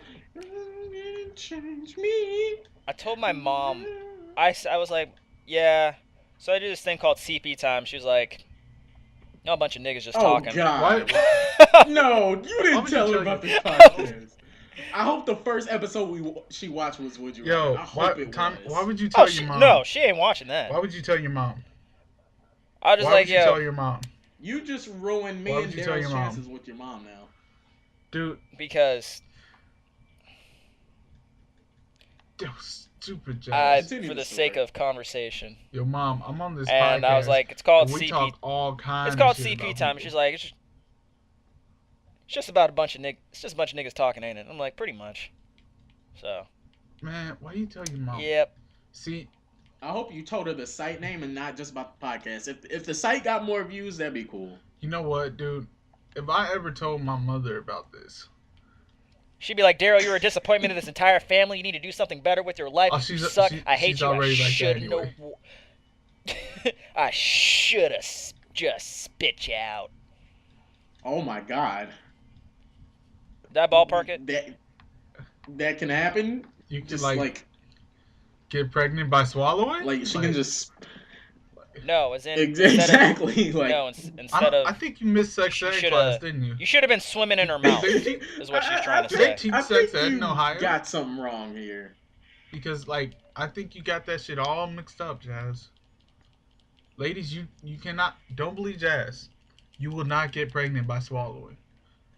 Change me. I told my mom, I was like, yeah, so I do this thing called CP time. She was like, no, a bunch of niggas just Oh talking. God! What? No, you Why didn't would tell you her tell about you- this podcast. I hope the first episode she watched was Would You Yo, Rather. I hope it why was. would you Oh, tell your mom? no, she ain't watching that. Why would you tell your mom? I was just Why like, would you tell yo, your mom? You just ruined me Why and would you tell Daryl's your mom? chances with your mom now. Dude, because that was stupid, Jazz. Continue for the the sake story. of conversation. Yo, mom, I'm on this podcast. And I was like, it's called and we CP. talk all kinds. It's called of shit CP about time. And people. she's like, it's just about a bunch of it's just a bunch of niggas talking, ain't it? I'm like, pretty much. So. Man, why you tell your mom? Yep. See, I hope you told her the site name and not just about the podcast. If the site got more views, that'd be cool. you know what, dude? If I ever told my mother about this, She'd be like, Daryl, you're a disappointment to this entire family. You need to do something better with your life. Oh, You she's- suck. she- I hate she's you. already I like that should know. anyway. I should have just spit you out. Oh my God. Did I ballpark it? That can happen. you can Just like get pregnant by swallowing. like she can just No, as in instead exactly of, like. no, instead I of think you missed sex she ed shoulda- class, didn't you? you should have been swimming in her mouth. Is what she's trying to They say. teach I sex think ed you in Ohio got something wrong here. because like I think you got that shit all mixed up, Jazz. Ladies, you cannot don't believe Jazz. You will not get pregnant by swallowing.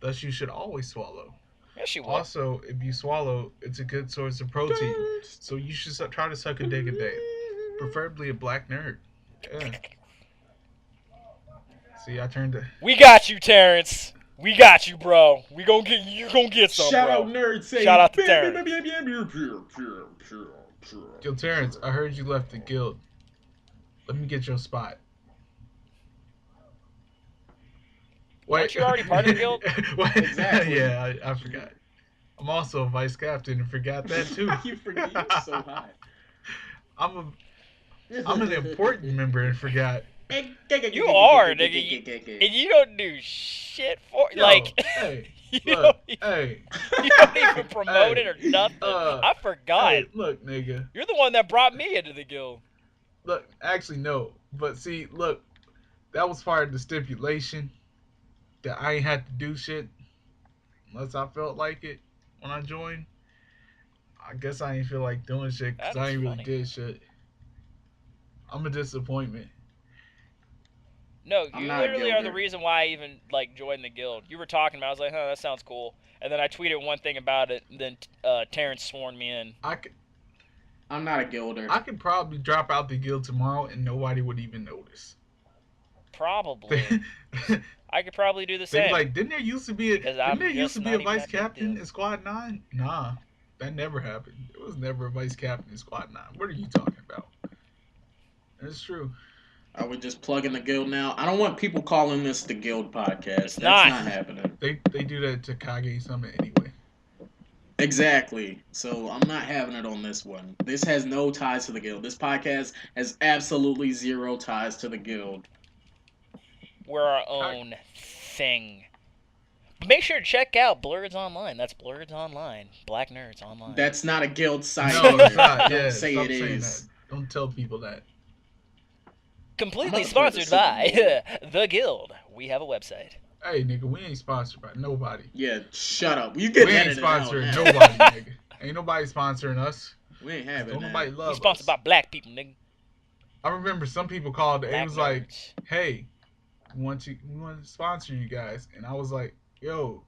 Thus, you should always swallow. Yes, she will. Also, if you swallow, it's a good source of protein. So you should try to suck a dick a day, preferably a black nerd. Yeah. See, I turned to. We got you, Terrence. We got you, bro. You gonna get some, Shout bro. out nerd say. Shout out to Terrence. Yo, Terrence, I heard you left the guild. Let me get your spot. Weren't you already part of the guild? What? Exactly. Yeah, I forgot. I'm also a vice captain and forgot that too. You forget you're so hot. I'm an important member and forgot. You are, nigga. And you don't do shit for Yo, like hey, you, look, don't, hey, you don't even promote it or nothing. uh, I forgot. hey, look, nigga. You're the one that brought me into the guild. Look, actually, no. But see, look, that was part of the stipulation that I ain't had to do shit unless I felt like it when I joined. I guess I ain't feel like doing shit because I That's ain't really funny. did shit. I'm a disappointment. No, I'm you not a literally are the guilder. reason why I even like joined the guild. You were talking about it. I was like, huh, that sounds cool. And then I tweeted one thing about it, and then Terrence sworn me in. I'm not a guilder. I could probably drop out the guild tomorrow and nobody would even notice. Probably. I could probably do the They same. be like, didn't there used to be a Because I'm just not even vice that big captain deal. in Squad 9? Nah, that never happened. There was never a vice captain in Squad 9. What are you talking about? That's true. Are we just plugging the guild now? I don't want people calling this the guild podcast. That's not. not happening. They do that to Kage Summit anyway. Exactly. So I'm not having it on this one. This has no ties to the guild. This podcast has absolutely zero ties to the guild. We're our own thing. But make sure to check out Blurs Online. That's Blurs Online. Black Nerds Online. That's not a guild site. No, it's not. Don't Yeah, say stop it saying is. that. Don't tell people that. Completely I'm about to sponsored put by The Guild. We have a website. Hey, nigga, we ain't sponsored by nobody. Yeah, shut up. You can We ain't edit it out sponsoring now. nobody, nigga. Ain't nobody sponsoring us. We ain't having Don't that. nobody We love sponsored us. by black people, nigga. I remember some people called and Black it was like, nerds. hey, we want to sponsor you guys. And I was like, yo,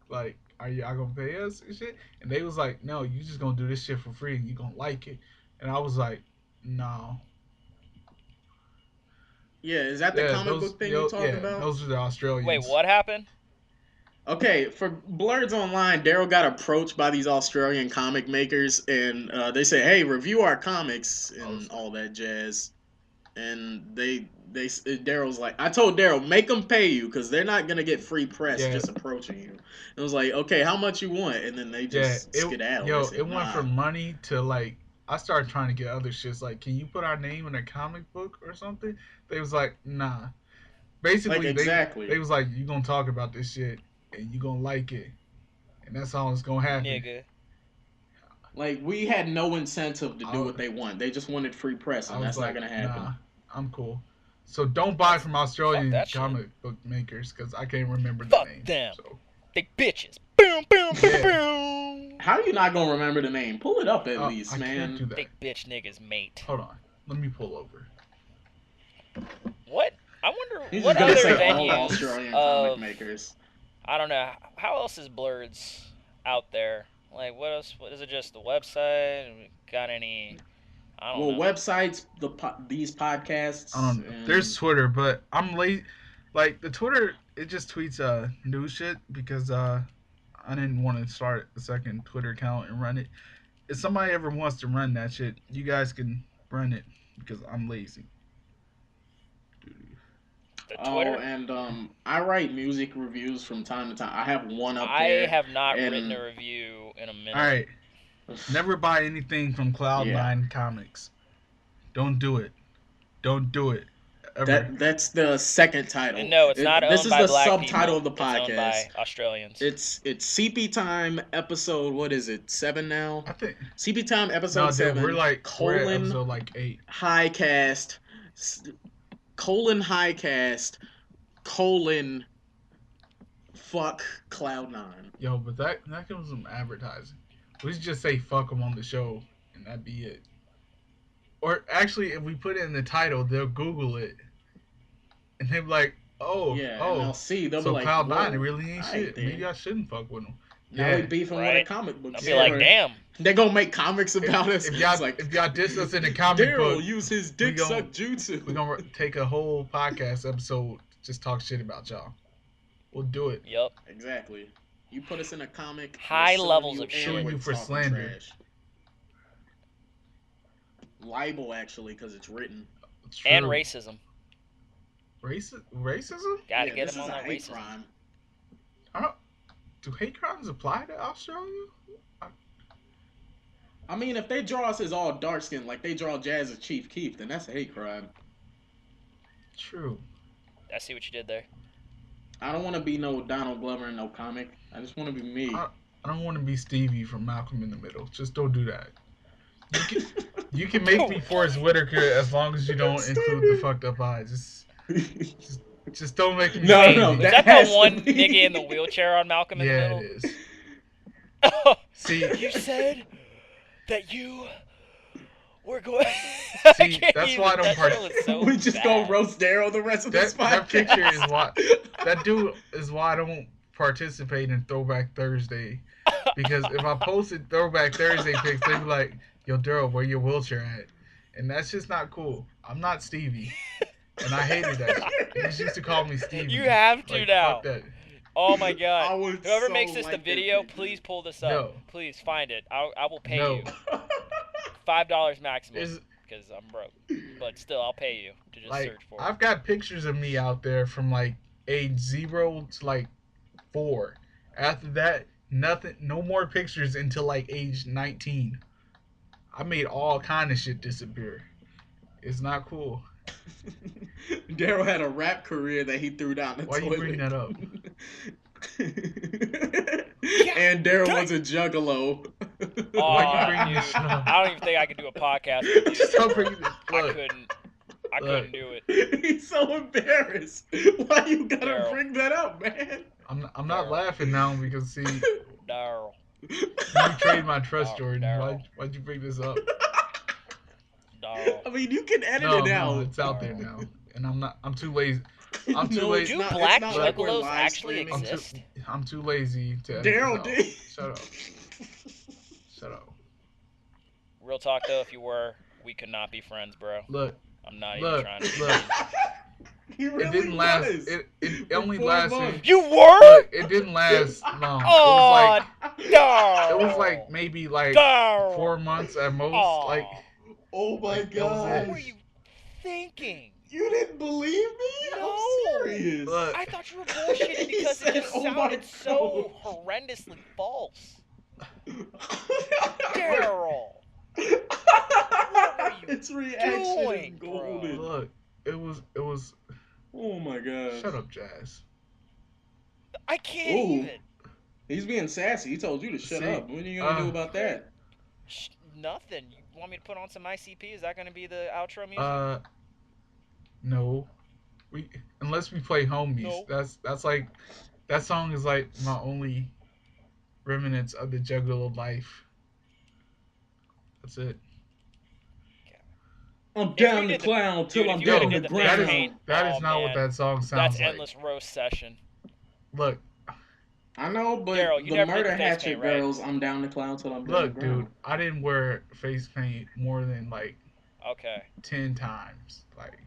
like, are y'all gonna pay us and shit? And they was like, no, you just gonna do this shit for free and you gonna like it. And I was like, no. Yeah, is that the comic book thing you're talking yeah, about? those are the Australians. Wait, what happened? Okay, for Blurs Online, Daryl got approached by these Australian comic makers, and they said, "Hey, review our comics and all that jazz." And Daryl's like, I told Daryl, make them pay you because they're not gonna get free press Yeah. just approaching you. It was like, okay, how much you want? And then they just skedaddle. Yo, They said, it went nah. from money to like, I started trying to get other shits. Like, can you put our name in a comic book or something? They was like, nah. Basically, Like, exactly. they was like, you gonna talk about this shit and you gonna like it, and that's all that's gonna happen. Nigga. Like, we had no incentive to do what they want. They just wanted free press, I and was that's like, not gonna happen. nah, I'm cool. So don't buy from Australian that shit. comic book makers because I can't remember the Fuck name. them. So. They bitches. Boom, boom, boom, Yeah. boom. How you not gonna remember the name? Pull it up at least, I man. can't do that. Big bitch niggas, mate. Hold on, let me pull over. What? I wonder He's what just gonna other say all venues Australian of, comic makers. I don't know. How else is Blurs out there? Like, what else? What is it? Just the website? Got any? I don't know. Websites, these podcasts. I don't know. and- There's Twitter, but I'm late. Like the Twitter, it just tweets news shit because I didn't want to start a second Twitter account and run it. If somebody ever wants to run that shit, you guys can run it because I'm lazy. The Twitter? Oh, and I write music reviews from time to time. I have one up I there. have not and- written a review in a minute. All right, never buy anything from Cloud9 Comics. Don't do it. Don't do it. Ever. That's the second title. No, it's not owned This is by the black subtitle people. of the podcast. It's owned by Australians. It's CP Time episode. What is it? 7 now. I think. CP Time episode No, dude, 7. we're at colon episode like 8. highcast colon highcast colon fuck Cloud9. Yo, but that comes from advertising. We should just say fuck them on the show, and that'd be it. Or actually, if we put it in the title, they'll Google it, and they'll be like, "Oh, Yeah, and oh, they'll see. They'll so be like, Cloud9, "Whoa, it really ain't alright shit. then." Maybe I shouldn't fuck with them." Now we beefing with a Right. comic book. I'll be store. like, damn. They're gonna make comics about us. If It's y'all, like, if y'all diss us in the comic Daryl book, use his we dick gon- suck jutsu. we're gonna take a whole podcast episode just talk shit about y'all. We'll do it. Yup. Exactly. You put us in a comic. High we're suing levels you of and shit. we're Suing you for talking slander. trash. Libel, actually, because it's written. It's And true. racism. Racism? Gotta Yeah, get this him is on a that hate racism. crime. I don't. Do hate crimes apply to Australia? I mean, if they draw us as all dark skinned, like they draw Jazz as Chief Keef, then that's a hate crime. True. I see what you did there. I don't want to be no Donald Glover in no comic. I just want to be me. I don't want to be Stevie from Malcolm in the Middle. Just don't do that. You can make me Forrest Whitaker as long as you don't include the fucked up eyes. Just don't make me. No, Wait, no, is that that has the to one be- nigga in the wheelchair on Malcolm in the Yeah, Middle? it is. See, You said that you were going. See, that's why I don't part- So we just bad. go roast Daryl the rest of this that podcast. picture is why that dude is why I don't participate in Throwback Thursday, because if I posted Throwback Thursday pics, they'd be like, "Yo, Daryl, where your wheelchair at?" And that's just not cool. I'm not Stevie. and I hated that. He just used to call me Stevie. You have to now. Fuck that. Oh my I god. would Whoever so makes this the like video, that. please pull this up. No. Please find it. I will pay No. you. $5 maximum. Is Because I'm broke. But still, I'll pay you to just like search for it. I've got pictures of me out there from like age 0 to like 4. After that, nothing, no more pictures until like age 19. I made all kind of shit disappear. It's not cool. Daryl had a rap career that he threw down the Why toilet. you bring that up? And Daryl was a juggalo. Oh, Why you bring dude, this up? I don't even think I could do a podcast with you. Just don't bring this. I Look, couldn't. I Look. couldn't do it. He's so embarrassed. Why you gotta Daryl. bring that up, man? I'm not laughing now because see, Daryl. you betrayed my trust, Oh, Jordan. Daryl. Why'd you bring this up? Daryl. I mean, you can edit No, it out. no, it's out there now, and I'm too lazy. I'm too No, lazy. Do it's not- black it's not like we're juggalos live actually streaming. exist? I'm too lazy to. edit Daryl this out. did. Shut up. Shut up. Real talk though, if you were, we could not be friends, bro. Look, I'm not even look, trying to. look. He really It didn't last. was. It For only 4 lasted. months. You were? Look, it didn't last long. Oh, It was Daryl. like maybe like Daryl. 4 months at most. Aw. Like Oh my Like, that was What god. were you thinking? You didn't believe me? No. I'm serious. look. I thought you were bullshitting He because said, it just "Oh my sounded so God." horrendously false. Daryl. Its reaction doing, is bro? golden. Look, it was. Oh my god. Shut up, Jazz. I can't Ooh. even. He's being sassy. He told you to shut See, up. What are you gonna do about that? Nothing. You want me to put on some ICP? Is that going to be the outro music? No. Unless we play homies. No. That's like that song is like my only remnants of the Juggalo life. That's it. I'm you down the did the- clown till dude, I'm if you down would've the did the that face is ground. paint, that is oh, not what man. that song sounds That's like. endless roast session. Look, I know, but Daryl, you the never did murder the face hatchet paint, right? girls, I'm down the clown till I'm down look, the ground. dude. I didn't wear face paint more than like Okay. 10 times. Like,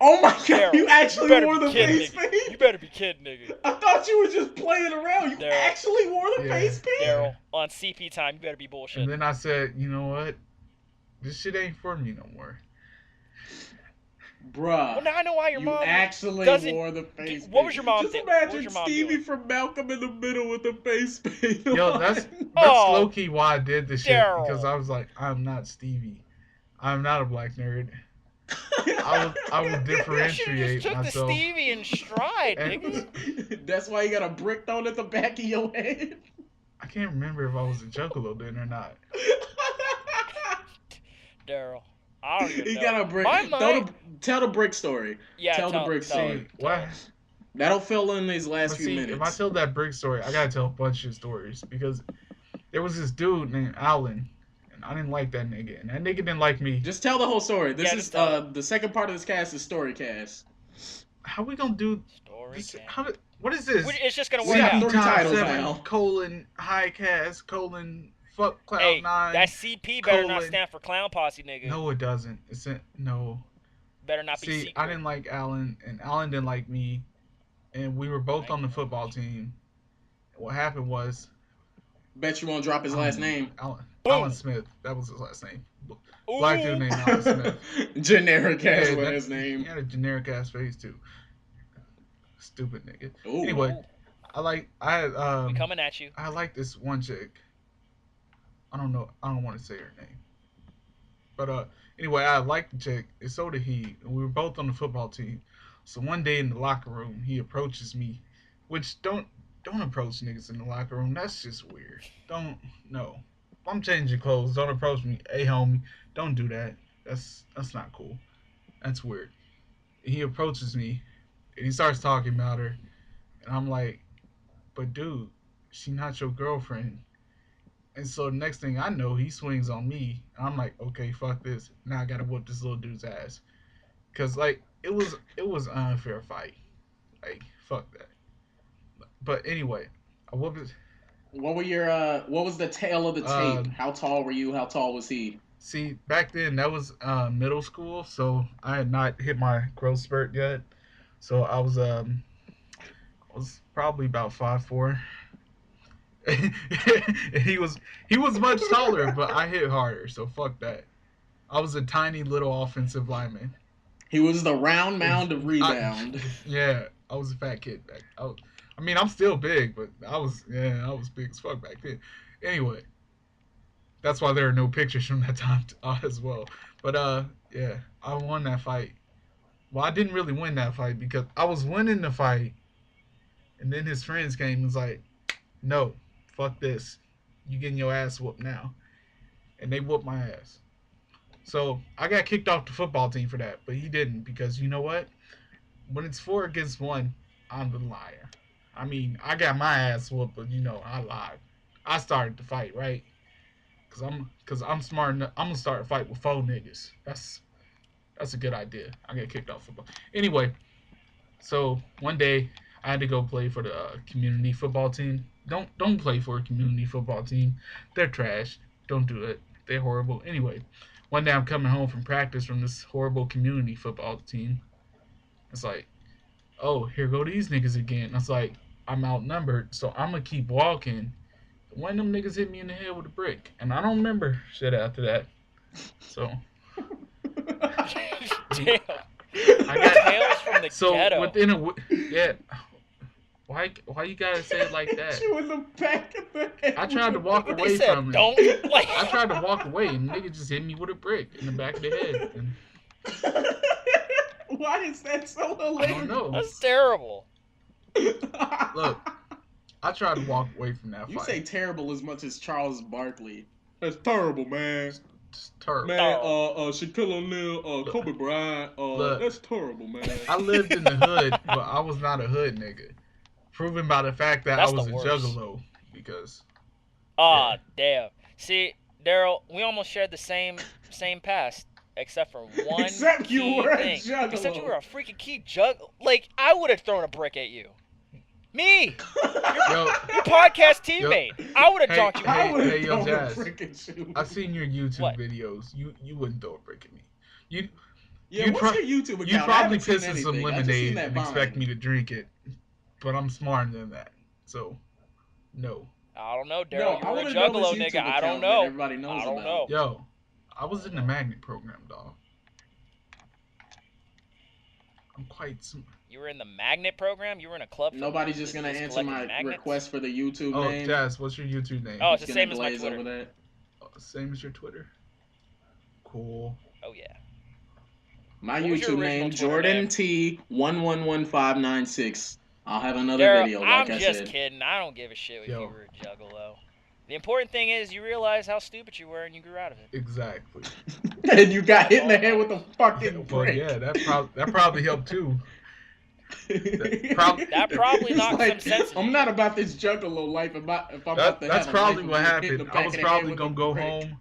Oh my god, Daryl, you actually better wore be the kidding, face nigga. paint? You better be kidding, nigga. I thought you were just playing around. You Daryl. actually wore the Yeah. face paint? Daryl, on CP time, you better be bullshit. and then I said, you know what? This shit ain't for me no more. Bruh. Well, now I know why your You mom actually doesn't- wore the face paint. What was your mom Just think? What was imagine your mom Stevie doing? from Malcolm in the Middle with the face paint Yo, on. that's Oh, low key why I did the shit Daryl. because I was like, I'm not Stevie. I'm not a black nerd. I will you should have differentiate just took myself. the Stevie in stride, And- nigga. That's why you got a brick thrown at the back of your head. I can't remember if I was a Juggalo then or not. Daryl, I don't even He know. got a brick. My mind- Tell the brick story. Yeah, tell the brick tell story. it, See, what? tell it. That'll fill in these last But few see, minutes. if I tell that brick story, I gotta tell a bunch of stories because there was this dude named Alan, and I didn't like that nigga, and that nigga didn't like me. Just tell the whole story. This Yeah, is just tell the second part of this cast is story cast. How we gonna do Story this? time. What is this? It's just gonna We work got out. three Times titles 7, now. colon high cast colon fuck Cloud Hey, 9. that CP better not colon- stand for clown posse, nigga. No, it doesn't. It's no. Better not be See, secret. I didn't like Alan, and Alan didn't like me, and we were both on the football team. What happened was Bet you won't drop his last name. Alan Smith. That was his last name. Black dude Ooh. named Alan Smith. Generic ass Yeah, last He name. had a generic ass face too. Stupid nigga. Ooh. Anyway, I had We coming at you. I like this one chick. I don't want to say her name. But anyway, I liked the chick, and so did he. And we were both on the football team. So one day in the locker room, he approaches me, which don't approach niggas in the locker room. That's just weird. No. If I'm changing clothes, don't approach me. Hey homie, don't do that. That's not cool. That's weird. And he approaches me, and he starts talking about her, and I'm like, but dude, she not your girlfriend. And so the next thing I know, he swings on me. And I'm like, okay, fuck this. Now I gotta whoop this little dude's ass. Cause like it was an unfair fight. Like fuck that. But anyway, I whooped it. What was the tail of the tape? How tall were you? How tall was he? See, back then that was middle school, so I had not hit my growth spurt yet. So I was probably about 5'4". he was much taller, but I hit harder, so fuck that. I was a tiny little offensive lineman. He was the round mound of rebound. Yeah, I was a fat kid back. I mean, I'm still big, but I was big as fuck back then. Anyway, that's why there are no pictures from that time as well. But yeah, I won that fight. Well, I didn't really win that fight because I was winning the fight, and then his friends came and was like, "No, fuck this. You getting your ass whooped now," and they whooped my ass. So I got kicked off the football team for that, but he didn't because you know what? When it's 4 against 1, I'm the liar. I mean, I got my ass whooped, but I lied. I started the fight, right? Cause I'm smart enough. I'm gonna start a fight with 4 niggas. That's a good idea. I got kicked off football. Anyway, so one day I had to go play for the community football team. Don't play for a community football team. They're trash. Don't do it. They're horrible. Anyway, one day I'm coming home from practice from this horrible community football team. It's like, oh, here go these niggas again. It's like, I'm outnumbered, so I'm gonna keep walking. One of them niggas hit me in the head with a brick, and I don't remember shit after that. So Damn. I got Tales from the ghetto. within yeah. Why you gotta say it like that? You in the back of the head. I tried to walk They away said from it. don't. Like, I tried to walk away, and the nigga just hit me with a brick in the back of the head. And Why is that so I hilarious? don't know. that's terrible. Look, I tried to walk away from that You fight. say terrible as much as Charles Barkley. That's terrible, man. It's terrible. Man, Shaquille O'Neal, Kobe Bryant, Look. that's terrible, man. I lived in the hood, but I was not a hood nigga. Proven by the fact that That's I was the a worst. juggalo. Because Ah, damn. See, Daryl, we almost shared the same past, except for one Except you key were a thing. juggalo. Except you were a freaking key Like, I would have thrown a brick at you. Me, yo, your podcast teammate. I would have Hey, dropped you. I hey, would have hey, yo, thrown a Jazz. freaking shoe. I've seen your YouTube What? videos. You wouldn't throw a brick at me. You Yeah, you what's pro- your YouTube account? you I probably haven't seen piss in some anything. I just seen lemonade that and Vine. expect me to drink it, but I'm smarter than that. So, no. I don't know, No, Daryl. I You were a wanna know juggalo, this nigga. YouTube I don't account that know. everybody knows I don't about. know. Yo, I was in the magnet program, dog. I'm quite smart. You were in the magnet program. You were in a club. for Nobody's just gonna just answer collecting my magnets? request for the YouTube Oh, name. Jazz, what's your YouTube name? Oh, it's the Gonna same as my glaze Twitter. over that. Same as your Twitter. Cool. Oh yeah. My What was your YouTube original name, Twitter Jordan name? T 111596. I'll have another Daryl, video, I'm like I just said. kidding. I don't give a shit if Yo. you were a juggalo. The important thing is you realize how stupid you were and you grew out of it. Exactly. And you got hit in the head with a fucking Well, brick. yeah, that probably helped too. That probably It's knocked like, some sense into I'm you. not about this juggalo life. If I'm about to That's have a probably life what of getting happened. the back I was of the head probably with gonna a go brick. home.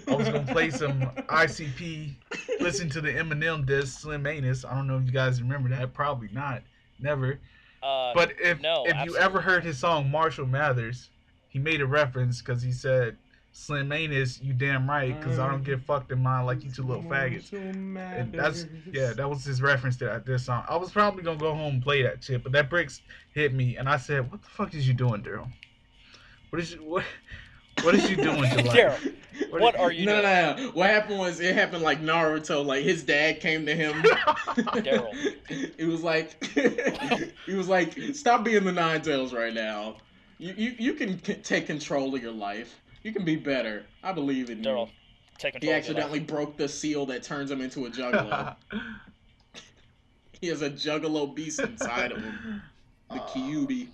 I was gonna play some ICP, listen to the Eminem disc, Slim Anus. I don't know if you guys remember that. Probably not. Never. But if no, you absolutely ever heard not. his song Marshall Mathers, he made a reference because he said, "Slim Anus, you damn right, because I don't get fucked in mine like you two little faggots." And that was his reference to this song. I was probably gonna go home and play that shit, but that bricks hit me, and I said, "What the fuck is you doing, Daryl? What is you doing to life? Daryl, what are you doing? No. What happened was it happened like Naruto. Like his dad came to him. Daryl. He was like, stop being the Nine Tails right now. You can take control of your life. You can be better. I believe in you. Daryl, take control He of your life. accidentally broke the seal that turns him into a juggalo. He has a juggalo beast inside of him. The Kyubi.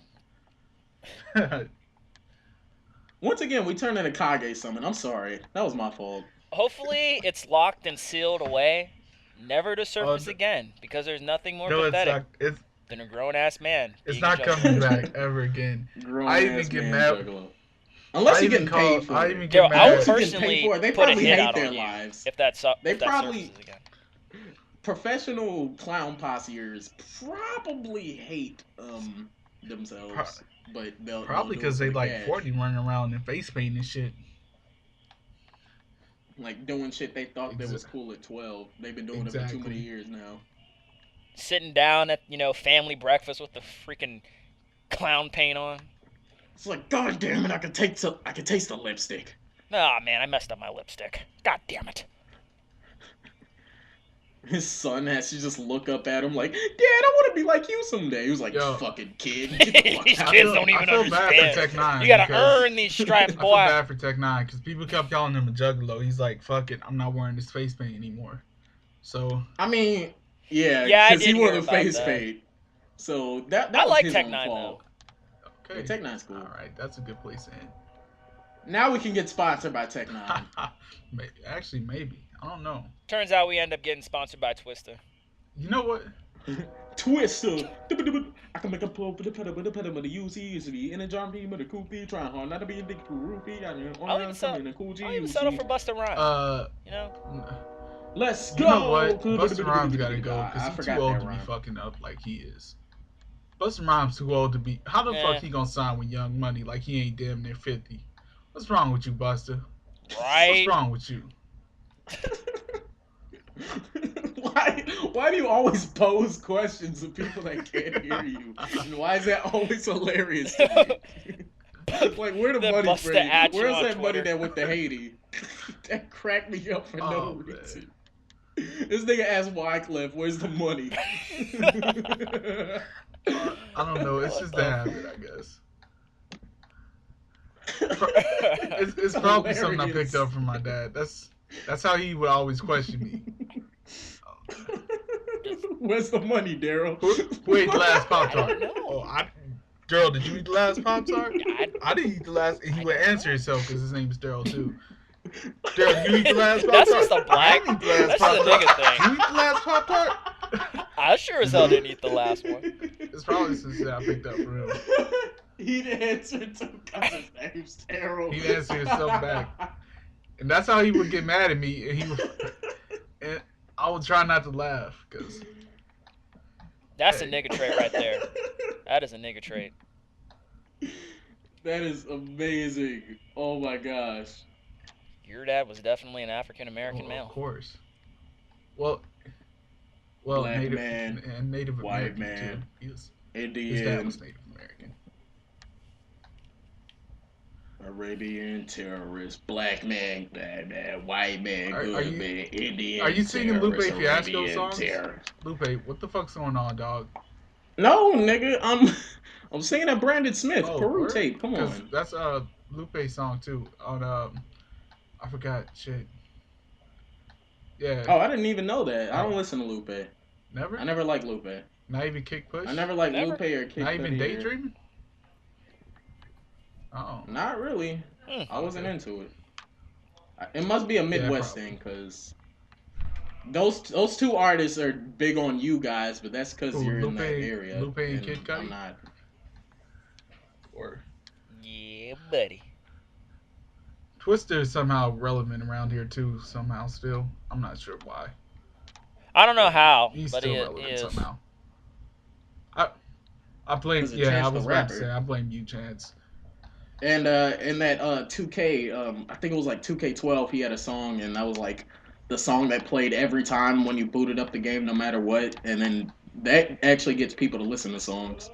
Once again, we turned into Kage Summon. I'm sorry. That was my fault. Hopefully, it's locked and sealed away, never to surface no. again, because there's nothing more No, pathetic it's than a grown-ass man. it's being not a juggalo. coming back ever again. Grown-ass even get man mad- juggalo. Unless you're getting paid for I it. even Daryl, get I would mad. per- personally paid for it. They put a probably hit hate out their on you lives. if that They if that probably- surfaces again. Professional clown posseers probably hate themselves, but they'll Probably do it because for they the like cash. 40 running around in face paint and shit. Like doing shit they thought that was cool at 12. They've been doing it for too many years now. Sitting down at, family breakfast with the freaking clown paint on. It's like, God damn it, I can taste the lipstick. Nah, man, I messed up my lipstick. God damn it. His son has to just look up at him like, Dad, I want to be like you someday. He was like, Yo. fucking kid. Get the fuck These out. kids don't even I feel understand. bad for Tech 9. You gotta earn these stripes, I feel boy. bad for Tech 9 because people kept calling him a juggalo. He's like, fuck it, I'm not wearing this face paint anymore. So. I mean, yeah, I because he did wore hear the about face that. paint. So that I was like his Tech own 9 fault. Okay. Yeah, Tech 9's cool. All right, that's a good place to end. Now we can get sponsored by Tech 9. Actually, maybe. I don't know. Turns out we end up getting sponsored by Twister. You know what? Twister. I can make a pull for the pedal with the pedal with the UC, in a John P. with a coopy, trying hard not to be a dick groupie. I'll even settle for Busta Rhymes. Let's go. You know what? Busta Rhymes gotta go because he's too old to be rhyme. fucking up like he is. Busta Rhymes too old to be. How the fuck he gonna sign with Young Money like he ain't damn near 50? What's wrong with you, Busta? Right? What's wrong with you? Why do you always pose questions of people that can't hear you? And why is that always hilarious to me? Like, where the money Busta from? at you Where's on that money Twitter? that went to Haiti? That cracked me up for no Oh, reason. This nigga asked Wyclef, where's the money? I don't know. It's just the habit, I guess. It's probably something I picked up from my dad. That's how he would always question me. Where's the money, Daryl? Who ate the last Pop I Tart? don't know. Daryl, did you eat the last Pop Tart? Yeah, I didn't eat the last. And he would answer himself because his name is Daryl too. Daryl, did you eat the last Pop Tart? That's just a black. I didn't eat the last That's just a Pop-Tart. nigga Did you thing. eat the last Pop Tart? I sure as hell didn't eat the last one. It's probably some shit I picked up for him. He'd answer too because his name's Daryl. He'd answer himself back. And that's how he would get mad at me. And I would try not to laugh because That's a nigga trait right there. That is a nigga trait. That is amazing. Oh my gosh. Your dad was definitely an African American Of male. course. Well, Black Native man, and Native white American man, too. His dad Indian, was Native American. Arabian terrorist, black man, bad man, white man, Are good you- man, Indian. are you singing Lupe terrorist, Fiasco Arabian songs? terrorist. Lupe, what the fuck's going on, dog? No, nigga, I'm singing that Brandon Smith Peru word? tape. Come 'Cause on. that's Lupe's song too. On I forgot shit. Yeah. Oh, I didn't even know that. I don't listen to Lupe. Never. I never liked Lupe. Not even Kick Push. I never liked Never? Lupe or Kid Not even Cudi or- Daydreaming. Oh. Not really. Hmm. I wasn't Okay. into it. It must be a Midwest probably. thing, because those two artists are big on you guys, but that's because Who, you're in Lupe- that area. Lupe and Kid Cudi? I'm not. Or Yeah, buddy. Twister is somehow relevant around here too. Somehow still. I'm not sure why. I don't know how, He's but still he relevant is. somehow. I blame. Was it Yeah, Chance I the was about to Rapper? say I blame you, Chance. And in that 2K, I think it was like 2K12, he had a song, and that was like the song that played every time when you booted up the game, no matter what. And then that actually gets people to listen to songs.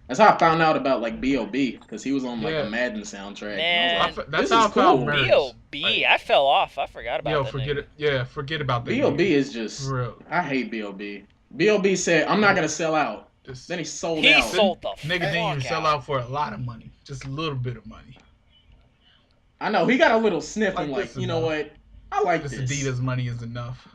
That's how I found out about like B.O.B. because he was on like Yeah. the Madden soundtrack. Man. And I was like, That's this how is I found cool. Merz. B.O.B. Like, I fell off. I forgot about Yo, that. forget nigga. it. Yeah, forget about that. B.O.B. nigga. is just. For real. I hate B.O.B. B.O.B. said, "I'm not gonna sell out." Just, Then he sold He out. sold the nigga didn't even fuck sell out for a lot of money. Just a little bit of money. I know he got a little sniff Like, and like, this you know enough. what? I like This this. Adidas money is enough.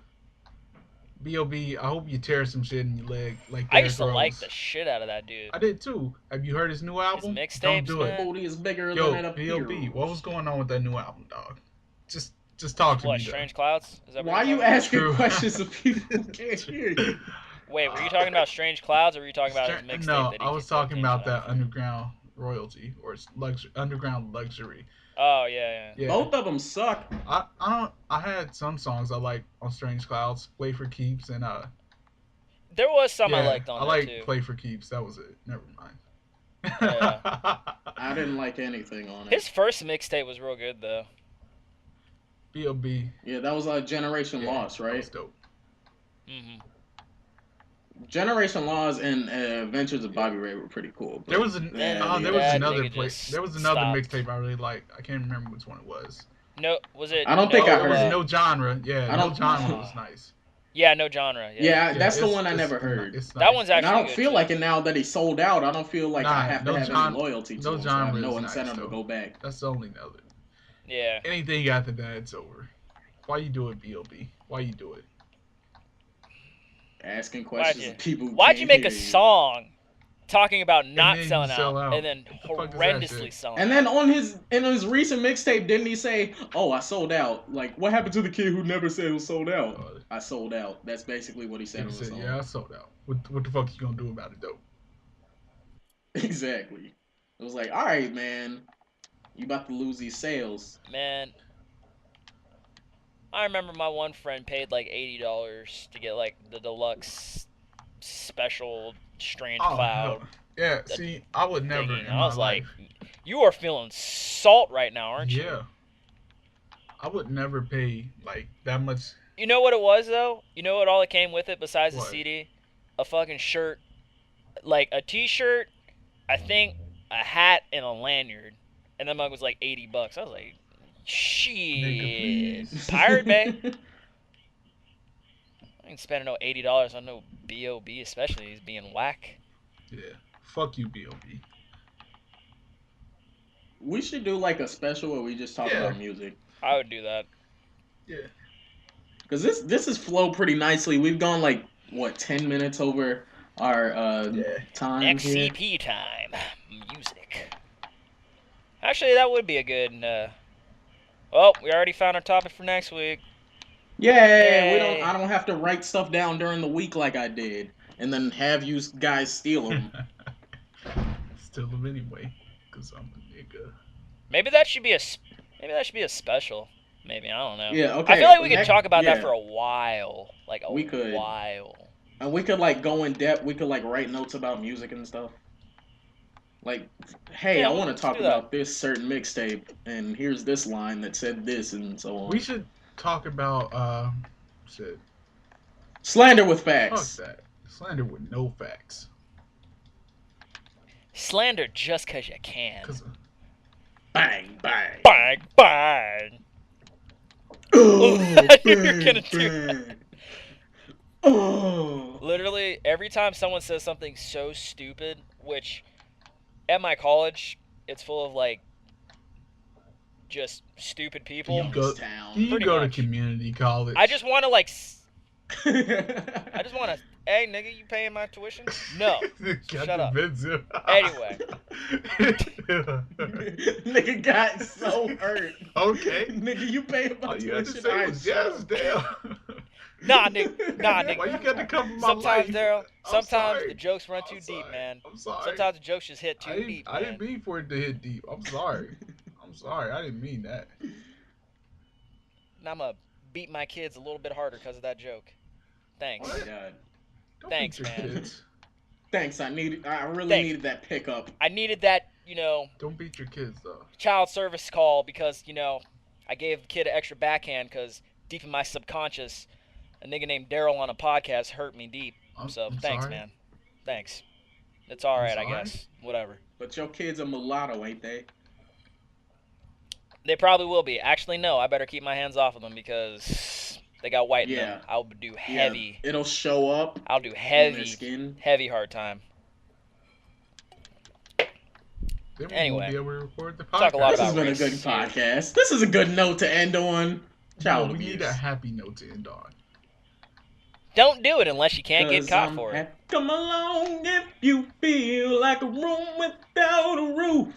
B.O.B. I hope you tear some shit in your leg. Like I used to Derrick like Rose. the shit out of that dude. I did too. Have you heard his new album? Don't mixtapes, do it. man. Booty is bigger Yo, than it appears. B.O.B. What was going on with that new album, dog? Just talk to What, me. though. Strange Clouds? Is that what Why are you're you talking asking True. questions of people who can't hear you? about? Wait, were you talking about Strange Clouds, or were you talking about his mixtape? No, that he I was did talking came about out? that underground royalty or underground luxury. Oh yeah, Yeah. Both of them suck. I had some songs I like on Strange Clouds, Play for Keeps, and There was some I yeah, liked on I there like too. Play for Keeps. That was it. Never mind. I didn't like anything on it. His first mixtape was real good though. B.O.B. Yeah, that was Generation Lost, That right? was dope. Mm-hmm. Generation Laws and Adventures of Bobby Ray were pretty cool. There was That another nigga place. just There was another stopped. mixtape I really liked. I can't remember which one it was. No, was it? I don't think I it heard was it. No Genre. Yeah, I No don't- Genre was nice. Yeah, No Genre. Yeah, that's the it's- one I it's- never heard. It's That nice. one's And actually I don't good, feel too. like it now that he sold out. I don't feel like I have to have any loyalty to No him. So I have Genre no is nice, incentive to though. go back. That's the only other. Yeah. Anything after that, it's over. Why you do it, B.O.B.? Why you do it? Asking questions of people. Who Why'd you can't make a hear you. song talking about not then you selling sell out. and then What the fuck is that horrendously shit? selling And out? then in his recent mixtape, didn't he say, "Oh, I sold out"? Like, what happened to the kid who never said it was sold out? I sold out. That's basically what he said. He On the said, song. "Yeah, I sold out. What the fuck you gonna do about it, though?" Exactly. It was like, all right, man, you about to lose these sales. Man, I remember my one friend paid like $80 to get like the deluxe special Strange Cloud. hell. Yeah. See, I would never. thingy. In I was my like, life. you are feeling salt right now, aren't you? Yeah. I would never pay like that much. You know what it was though? You know what all it came with it besides the What? CD? A fucking shirt, like a T-shirt, I think a hat and a lanyard, and that mug was like $80. I was like, shit, please. Pirate Bay. I ain't spending no $80 on no B.O.B. especially he's being whack. Yeah. Fuck you, B.O.B. We should do like a special where we just talk Yeah. about music. I would do that. Yeah. Cause this has flowed pretty nicely. We've gone like what 10 minutes over our time here. XCP time, music. Actually, that would be a good. Well, we already found our topic for next week. Yay! Yay. I don't have to write stuff down during the week like I did, and then have you guys steal them. Steal them anyway, cause I'm a nigga. Maybe that should be a special. Maybe I don't know. Yeah, okay. I feel like we could Next- talk about that yeah. for a while, like a We could. while. And we could like go in depth. We could like write notes about music and stuff. Like, hey, Yeah, I want let's to talk do that. about this certain mixtape, and here's this line that said this, and so on. We should talk about shit. Slander with Fuck facts. that. Slander with no facts. Slander just 'cause you can. Cause Bang, bang. Bang, bang. Oh, You're gonna do bang. Oh. Literally, every time someone says something so stupid, which at my college, it's full of like just stupid people. You go- This town. you Pretty go much. to community college. I just want to like, I just want to, hey nigga, you paying my tuition? No. Got Shut up. defensive. Anyway. Nigga got so hurt. Okay. Nigga, you paid my All you had to tuition. say was yes, damn. Nah, nigga. Why you got to cover my Sometimes, life? Daryl, I'm sometimes sorry. the jokes run too I'm deep, sorry. man. I'm sorry. Sometimes the jokes just hit too I didn't, deep, I man. didn't mean for it to hit deep. I'm sorry. I'm sorry. I didn't mean that. And I'm gonna beat my kids a little bit harder because of that joke. Thanks. Oh my God. Don't Thanks, beat your man. kids. Thanks, I really Thanks. needed that pickup. I needed that, Don't beat your kids though. child service call because, I gave the kid an extra backhand because deep in my subconscious, a nigga named Daryl on a podcast hurt me deep. So I'm thanks, sorry. man. Thanks. It's all right, I sorry? guess. Whatever. But your kids are mulatto, ain't they? They probably will be. Actually, no. I better keep my hands off of them because they got white in Yeah. them. I'll do heavy. Yeah, it'll show up I'll do on their heavy, skin. heavy hard time. Then we Anyway. won't be able to record the podcast. Talk a lot This has about been a good race, podcast. This is a good note to end on. Child No, we abuse. need a happy note to end on. Don't do it unless you can't get 'Cause caught I'm for it. happy. Come along if you feel like a room without a roof.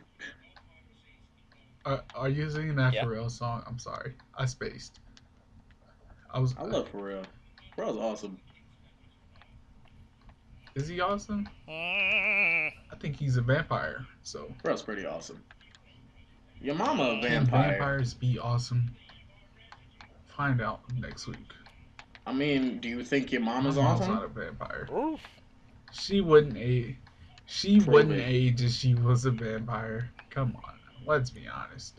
Are you singing that Yeah. Pharrell song? I'm sorry. I spaced. I love Pharrell. Pharrell's awesome. Is he awesome? Mm. I think he's a vampire. So Pharrell's pretty awesome. Your mama a can vampire. vampires be awesome? Find out next week. I mean, do you think your mama's My mom's awesome? not a vampire. Oof. She wouldn't age. She Prove wouldn't it. age if she was a vampire. Come on, let's be honest.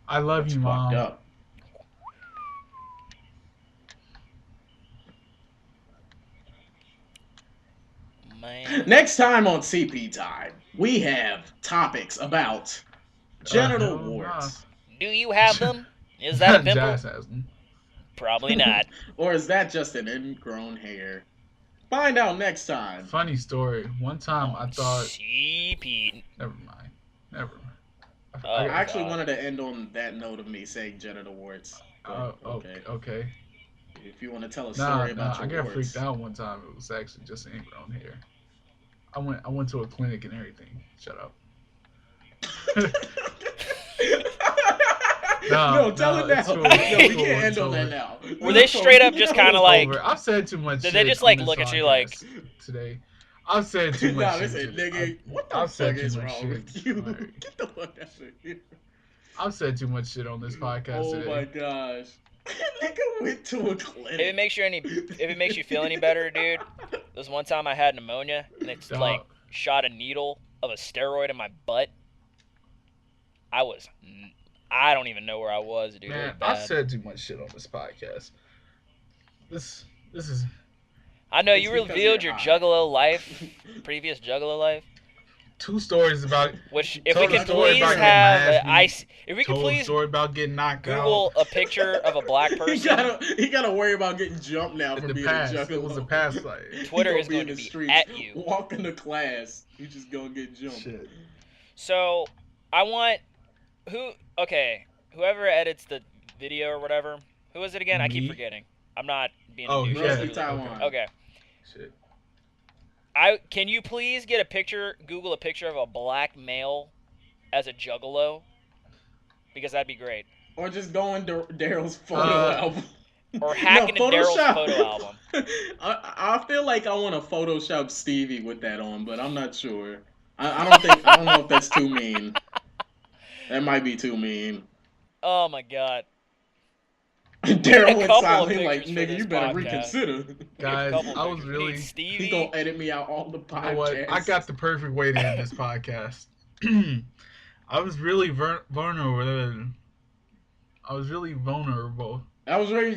I love That's you, fucked Mom. up. Man. Next time on CP Time, we have topics about genital hell warts. Do you have them? Is that a pimple? Jazz has them. Probably not. Or is that just an ingrown hair? Find out next time. Funny story. One time I thought. CP. Never mind. Never mind. Oh, I actually God. wanted to end on that note of me saying genital warts. But, Okay. If you want to tell a Nah, story about I your got warts. freaked out one time. It was actually just ingrown hair. I went to a clinic and everything. Shut up. No, tell it now. it's cool. No, we It's cool. can't end It's on that over. now. Were they straight up just kind of like? Over. I've said too much. Did shit they just on like this look at you like? podcast today? I've said too much. Nah, shit listen, today. nigga, what the I've said fuck too is much wrong shit. with you? Alright. Get the fuck out of here. I've said too much shit on this podcast Oh today. my gosh. Nigga went to a clinic. If it makes you feel any better, dude. There's one time I had pneumonia and it's Dog. like shot a needle of a steroid in my butt. I don't even know where I was, dude. It Man, was bad. I've said too much shit on this podcast. This is. I know It's you because revealed you're your high. juggalo life, previous juggalo life. 2 stories about. Which, if Told we a can story please about getting have, nasty. if we can Told a please story about getting knocked Google out. a picture of a black He person, gotta worry about getting jumped now In for the being past, a juggalo. it was a past life. Twitter He is going in to the be streets, at you. Walking to class, you just gonna get jumped. Shit. So I want whoever edits the video or whatever. Who is it again? I keep Me? forgetting. I'm not being Oh, a douche. yeah. Rusty Literally. Taiwan. Okay. Shit. Can you please get a picture? Google a picture of a black male as a juggalo, because that'd be great. Or just go into Daryl's photo album. Or hack into Daryl's Photoshop. photo album. I feel like I want to Photoshop Stevie with that on, but I'm not sure. I don't know if that's too mean. That might be too mean. Oh my god. Daryl went couple of silent like, pictures for nigga, this you better podcast. reconsider. Guys, Couple I was pictures. We really. need Stevie. He gonna edit me out all the You podcasts. know what? I got the perfect way to end this podcast. I was really vulnerable. I was really vulnerable. I was ready.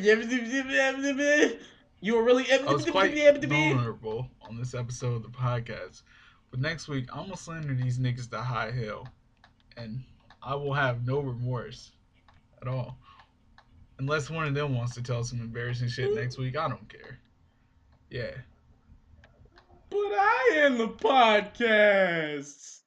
You were really. I was quite vulnerable on this episode of the podcast. But next week, I'm gonna slander these niggas to high hell, and I will have no remorse at all. Unless one of them wants to tell some embarrassing shit next week, I don't care. Yeah. But I am the podcast.